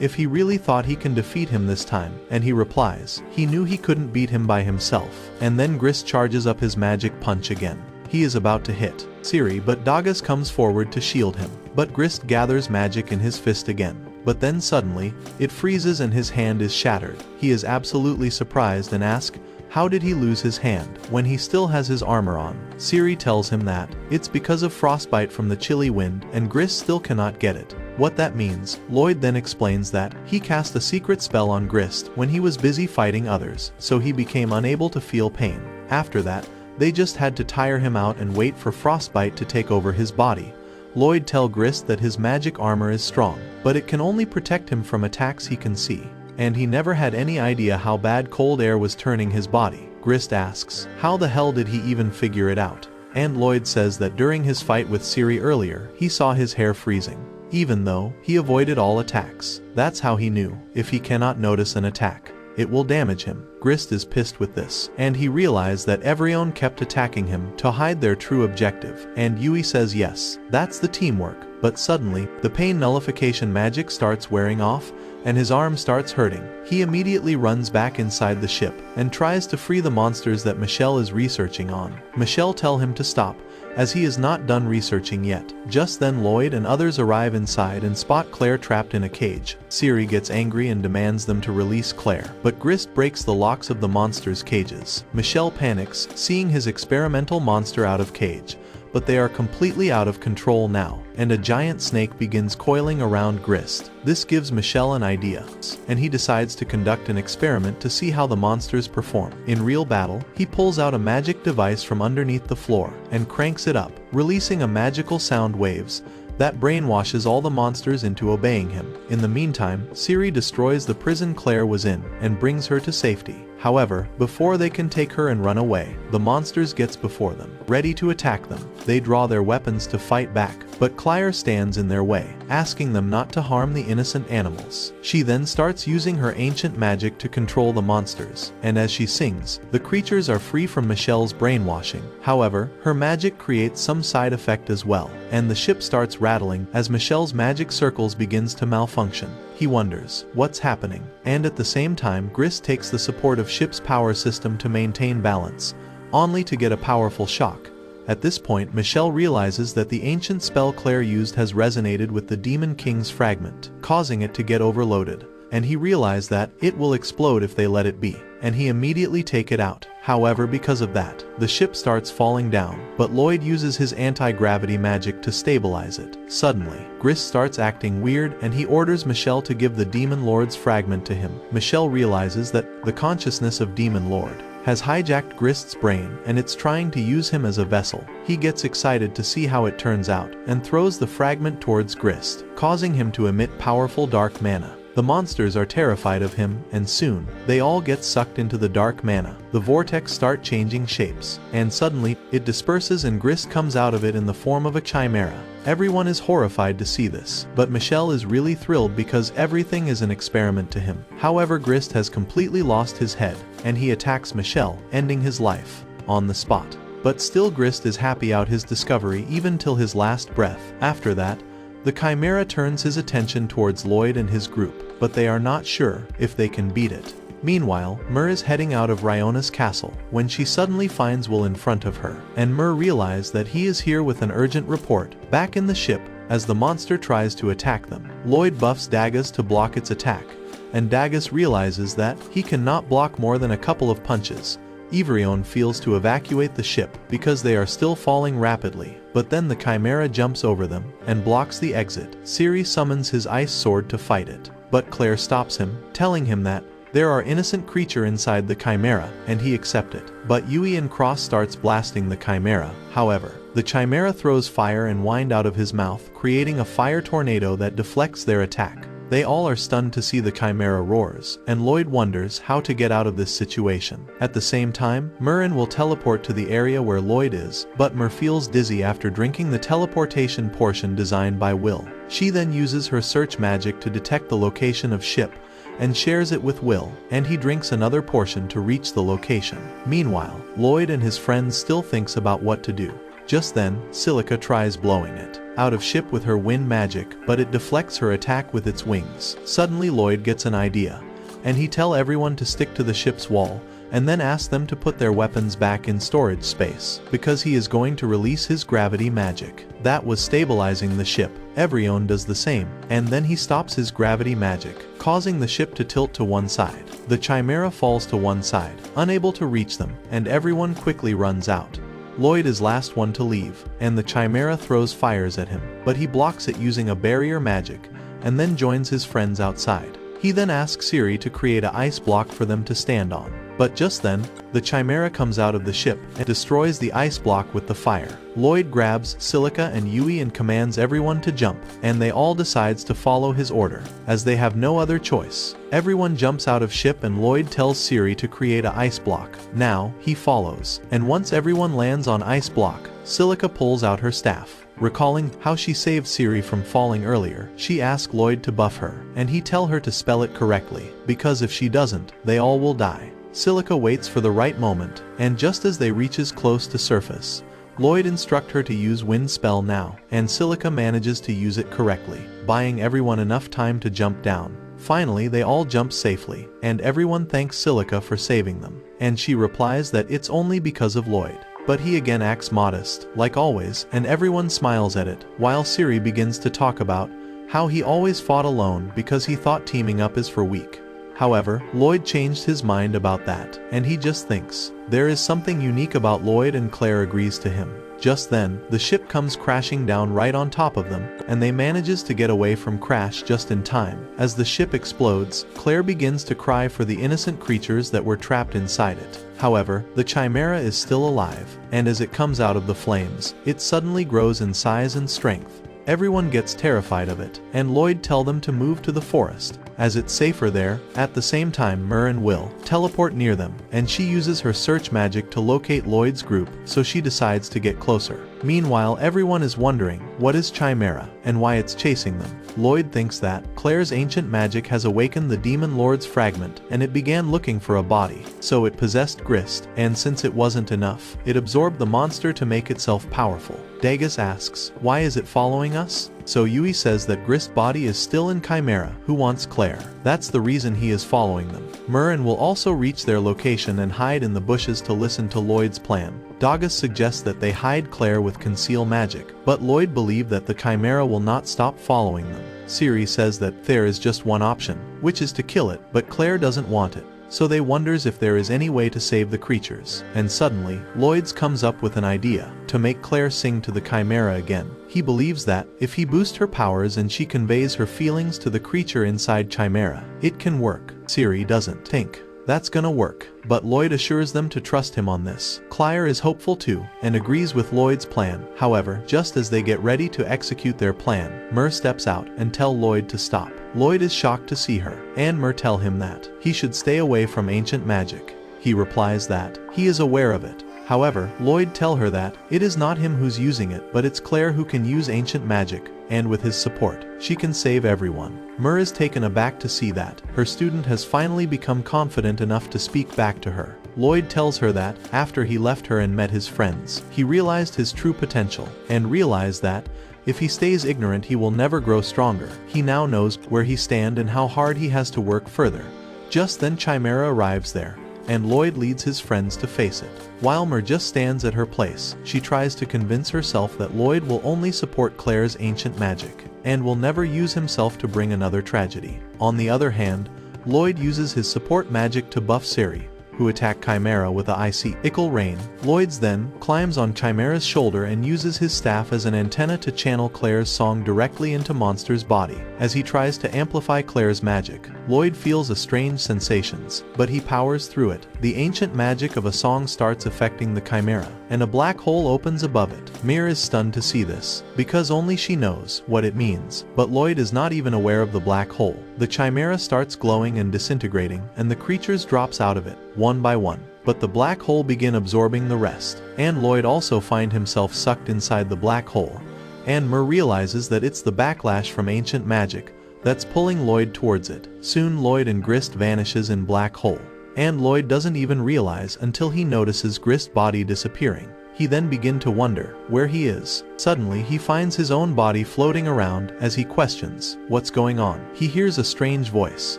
if he really thought he can defeat him this time, and he replies he knew he couldn't beat him by himself. And then Grist charges up his magic punch again. He is about to hit Siri, but Dagas comes forward to shield him. But Grist gathers magic in his fist again. But then suddenly, it freezes and his hand is shattered. He is absolutely surprised and asks, how did he lose his hand when he still has his armor on? Siri tells him that it's because of frostbite from the chilly wind, and Grist still cannot get it. What that means, Lloyd then explains that he cast a secret spell on Grist when he was busy fighting others, so he became unable to feel pain. After that, they just had to tire him out and wait for frostbite to take over his body. Lloyd tells Grist that his magic armor is strong, but it can only protect him from attacks he can see, and he never had any idea how bad cold air was turning his body. Grist asks, how the hell did he even figure it out? And Lloyd says that during his fight with Siri earlier, he saw his hair freezing, even though he avoided all attacks. That's how he knew, if he cannot notice an attack, it will damage him. Grist is pissed with this, and he realized that everyone kept attacking him to hide their true objective, and Yui says yes, that's the teamwork. But suddenly, the pain nullification magic starts wearing off, and his arm starts hurting. He immediately runs back inside the ship, and tries to free the monsters that Michelle is researching on. Michelle tells him to stop, as he is not done researching yet. Just then Lloyd and others arrive inside and spot Claire trapped in a cage. Siri gets angry and demands them to release Claire, but Grist breaks the locks of the monster's cages. Michelle panics, seeing his experimental monster out of cage, but they are completely out of control now, and a giant snake begins coiling around Grist. This gives Michelle an idea, and he decides to conduct an experiment to see how the monsters perform. In real battle, he pulls out a magic device from underneath the floor and cranks it up, releasing a magical sound waves that brainwashes all the monsters into obeying him. In the meantime, Siri destroys the prison Claire was in and brings her to safety. However, before they can take her and run away, the monsters gets before them, ready to attack them. They draw their weapons to fight back, but Claire stands in their way, asking them not to harm the innocent animals. She then starts using her ancient magic to control the monsters, and as she sings, the creatures are free from Michelle's brainwashing. However, her magic creates some side effect as well, and the ship starts rattling as Michelle's magic circles begins to malfunction. He wonders what's happening, and at the same time Grist takes the support of ship's power system to maintain balance, only to get a powerful shock. At this point Michelle realizes that the ancient spell Claire used has resonated with the Demon King's fragment, causing it to get overloaded, and he realizes that it will explode if they let it be, and he immediately take it out. However, because of that, the ship starts falling down, but Lloyd uses his anti-gravity magic to stabilize it. Suddenly, Grist starts acting weird and he orders Michelle to give the Demon Lord's fragment to him. Michelle realizes that the consciousness of Demon Lord has hijacked Grist's brain and it's trying to use him as a vessel. He gets excited to see how it turns out and throws the fragment towards Grist, causing him to emit powerful dark mana. The monsters are terrified of him, and soon, they all get sucked into the dark mana. The vortex start changing shapes, and suddenly, it disperses and Grist comes out of it in the form of a chimera. Everyone is horrified to see this, but Michelle is really thrilled because everything is an experiment to him. However, Grist has completely lost his head, and he attacks Michelle, ending his life on the spot. But still Grist is happy out his discovery even till his last breath. After that, the chimera turns his attention towards Lloyd and his group, but they are not sure if they can beat it. Meanwhile, Mur is heading out of Ryona's castle when she suddenly finds Will in front of her, and Mur realizes that he is here with an urgent report. Back in the ship, as the monster tries to attack them, Lloyd buffs Dagas to block its attack, and Dagas realizes that he cannot block more than a couple of punches. Ivrion feels to evacuate the ship because they are still falling rapidly, but then the chimera jumps over them and blocks the exit. Siri summons his ice sword to fight it, but Claire stops him, telling him that there are innocent creature inside the chimera, and he accepts it. But Yui and Cross starts blasting the chimera. However, the chimera throws fire and wind out of his mouth, creating a fire tornado that deflects their attack. They all are stunned to see the chimera roars, and Lloyd wonders how to get out of this situation. At the same time, Murren will teleport to the area where Lloyd is, but Mur feels dizzy after drinking the teleportation portion designed by Will. She then uses her search magic to detect the location of ship, and shares it with Will, and he drinks another portion to reach the location. Meanwhile, Lloyd and his friends still thinks about what to do. Just then, Silica tries blowing it out of ship with her wind magic, but it deflects her attack with its wings. Suddenly Lloyd gets an idea, and he tells everyone to stick to the ship's wall, and then asks them to put their weapons back in storage space, because he is going to release his gravity magic. That was stabilizing the ship. Evrion does the same, and then he stops his gravity magic, causing the ship to tilt to one side. The chimera falls to one side, unable to reach them, and everyone quickly runs out. Lloyd is last one to leave, and the chimera throws fires at him, but he blocks it using a barrier magic, and then joins his friends outside. He then asks Siri to create an ice block for them to stand on. But just then, the chimera comes out of the ship and destroys the ice block with the fire. Lloyd grabs Silica and Yui and commands everyone to jump, and they all decides to follow his order, as they have no other choice. Everyone jumps out of ship and Lloyd tells Siri to create an ice block. Now, he follows, and once everyone lands on ice block, Silica pulls out her staff. Recalling how she saved Siri from falling earlier, she asks Lloyd to buff her, and he tells her to spell it correctly, because if she doesn't, they all will die. Silica waits for the right moment, and just as they reaches close to surface, Lloyd instructs her to use wind spell now, and Silica manages to use it correctly, buying everyone enough time to jump down. Finally, they all jump safely, and everyone thanks Silica for saving them, and she replies that it's only because of Lloyd. but he again acts modest, like always, and everyone smiles at it, while Siri begins to talk about how he always fought alone because he thought teaming up is for weak. However, Lloyd changed his mind about that, and he just thinks there is something unique about Lloyd, and Claire agrees to him. Just then, the ship comes crashing down right on top of them, and they manages to get away from crash just in time. As the ship explodes, Claire begins to cry for the innocent creatures that were trapped inside it. However, the chimera is still alive, and as it comes out of the flames, it suddenly grows in size and strength. Everyone gets terrified of it, and Lloyd tells them to move to the forest, as it's safer there. At the same time, Mer and Will teleport near them, and she uses her search magic to locate Lloyd's group, so she decides to get closer. Meanwhile, everyone is wondering what is chimera, and why it's chasing them. Lloyd thinks that Claire's ancient magic has awakened the Demon Lord's fragment, and it began looking for a body, so it possessed Grist, and since it wasn't enough, it absorbed the monster to make itself powerful. Dagus asks, why is it following us? So Yui says that Grist's body is still in Chimera, who wants Claire. That's the reason he is following them. Murren will also reach their location and hide in the bushes to listen to Lloyd's plan. Dagus suggests that they hide Claire with conceal magic, but Lloyd believes that the Chimera will not stop following them. Siri says that there is just one option, which is to kill it, but Claire doesn't want it. So they wonders if there is any way to save the creatures. And suddenly, Lloyd's comes up with an idea to make Claire sing to the Chimera again. He believes that if he boosts her powers and she conveys her feelings to the creature inside Chimera, it can work. Siri doesn't think that's gonna work, but Lloyd assures them to trust him on this. Claire is hopeful too, and agrees with Lloyd's plan. However, just as they get ready to execute their plan, Mer steps out and tells Lloyd to stop. Lloyd is shocked to see her, and Mer tells him that he should stay away from ancient magic. He replies that he is aware of it. However, Lloyd tells her that it is not him who's using it, but it's Claire who can use ancient magic, and with his support, she can save everyone. Mer is taken aback to see that her student has finally become confident enough to speak back to her. Lloyd tells her that after he left her and met his friends, he realized his true potential, and realized that if he stays ignorant he will never grow stronger. He now knows where he stands and how hard he has to work further. Just then Chimera arrives there, and Lloyd leads his friends to face it. While Mer just stands at her place, she tries to convince herself that Lloyd will only support Claire's ancient magic, and will never use himself to bring another tragedy. On the other hand, Lloyd uses his support magic to buff Siri, who attack Chimera with a icy ickle rain. Lloyd then climbs on Chimera's shoulder and uses his staff as an antenna to channel Claire's song directly into Monster's body. As he tries to amplify Claire's magic, Lloyd feels a strange sensations, but he powers through it. The ancient magic of a song starts affecting the Chimera, and a black hole opens above it. Mir is stunned to see this, because only she knows what it means, but Lloyd is not even aware of the black hole. The Chimera starts glowing and disintegrating, and the creatures drops out of it, one by one. But the black hole begin absorbing the rest, and Lloyd also find himself sucked inside the black hole. And Mer realizes that it's the backlash from ancient magic that's pulling Lloyd towards it. Soon Lloyd and Grist vanishes in black hole, and Lloyd doesn't even realize until he notices Grist's body disappearing. He then begins to wonder where he is. Suddenly he finds his own body floating around. As he questions what's going on, he hears a strange voice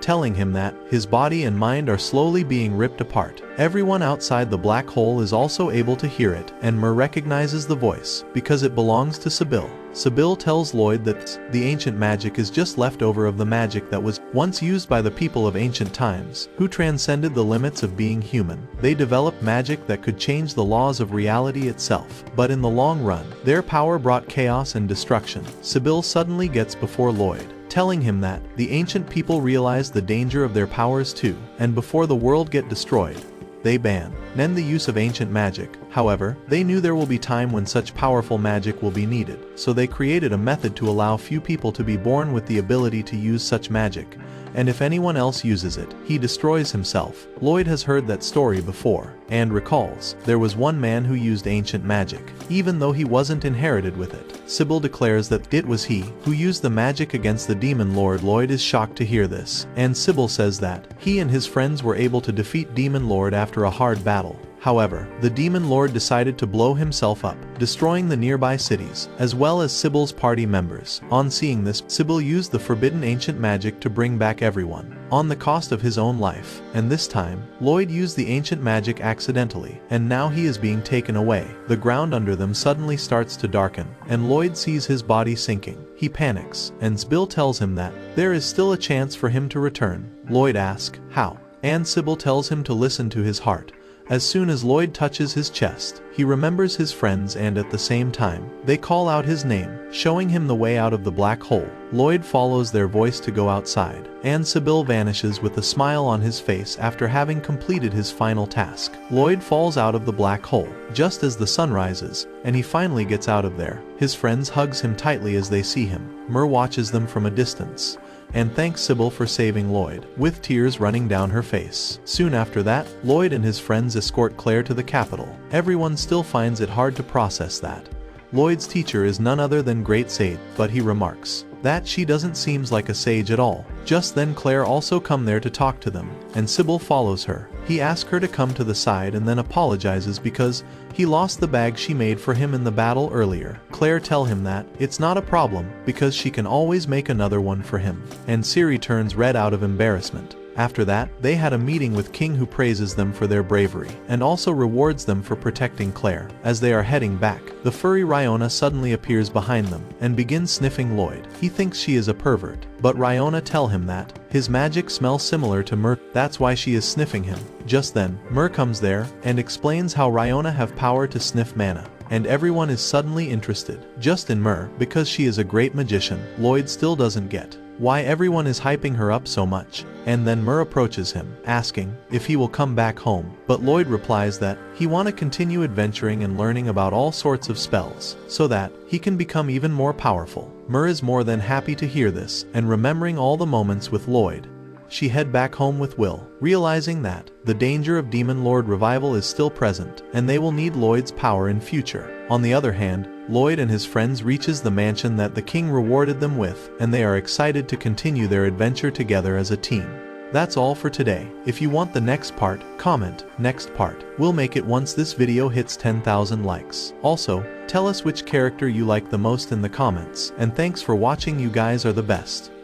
telling him that his body and mind are slowly being ripped apart. Everyone outside the black hole is also able to hear it, and Mer recognizes the voice because it belongs to Sybil. Sybil tells Lloyd that the ancient magic is just leftover of the magic that was once used by the people of ancient times, who transcended the limits of being human. They developed magic that could change the laws of reality itself, but in the long run, their power brought chaos and destruction. Sybil suddenly gets before Lloyd, telling him that the ancient people realized the danger of their powers too, and before the world get destroyed, they ban the use of ancient magic. However, they knew there will be time when such powerful magic will be needed, so they created a method to allow few people to be born with the ability to use such magic, and if anyone else uses it, he destroys himself. Lloyd has heard that story before, and recalls there was one man who used ancient magic, even though he wasn't inherited with it. Sybil declares that it was he who used the magic against the Demon Lord. Lloyd is shocked to hear this, and Sybil says that he and his friends were able to defeat Demon Lord after a hard battle. However, the demon lord decided to blow himself up, destroying the nearby cities, as well as Sybil's party members. On seeing this, Sybil used the forbidden ancient magic to bring back everyone, on the cost of his own life. And this time, Lloyd used the ancient magic accidentally, and now he is being taken away. The ground under them suddenly starts to darken, and Lloyd sees his body sinking. He panics, and Sybil tells him that there is still a chance for him to return. Lloyd asks, how? And Sybil tells him to listen to his heart. As soon as Lloyd touches his chest, he remembers his friends, and at the same time, they call out his name, showing him the way out of the black hole. Lloyd follows their voice to go outside, and Sybil vanishes with a smile on his face after having completed his final task. Lloyd falls out of the black hole, just as the sun rises, and he finally gets out of there. His friends hugs him tightly as they see him. Mer watches them from a distance, and thanks Sybil for saving Lloyd, with tears running down her face. Soon after that, Lloyd and his friends escort Claire to the capital. Everyone still finds it hard to process that Lloyd's teacher is none other than Great Sage, but he remarks that she doesn't seem like a sage at all. Just then Claire also come there to talk to them, and Sybil follows her. He asks her to come to the side and then apologizes because he lost the bag she made for him in the battle earlier. Claire tell him that it's not a problem because she can always make another one for him, and Siri turns red out of embarrassment. After that, they had a meeting with King, who praises them for their bravery and also rewards them for protecting Claire. As they are heading back, the furry Ryona suddenly appears behind them and begins sniffing Lloyd. He thinks she is a pervert, but Ryona tell him that his magic smells similar to Mer, that's why she is sniffing him. Just then, Mer comes there and explains how Ryona have power to sniff mana, and everyone is suddenly interested just in Mer because she is a great magician. Lloyd still doesn't get why everyone is hyping her up so much, and then Mer approaches him, asking if he will come back home, but Lloyd replies that he want to continue adventuring and learning about all sorts of spells, so that he can become even more powerful. Mer is more than happy to hear this, and remembering all the moments with Lloyd, she head back home with Will, realizing that the danger of Demon Lord revival is still present, and they will need Lloyd's power in future. On the other hand, Lloyd and his friends reaches the mansion that the king rewarded them with, and they are excited to continue their adventure together as a team. That's all for today. If you want the next part, comment next part. We'll make it once this video hits 10,000 likes. Also, tell us which character you like the most in the comments, and thanks for watching. You guys are the best.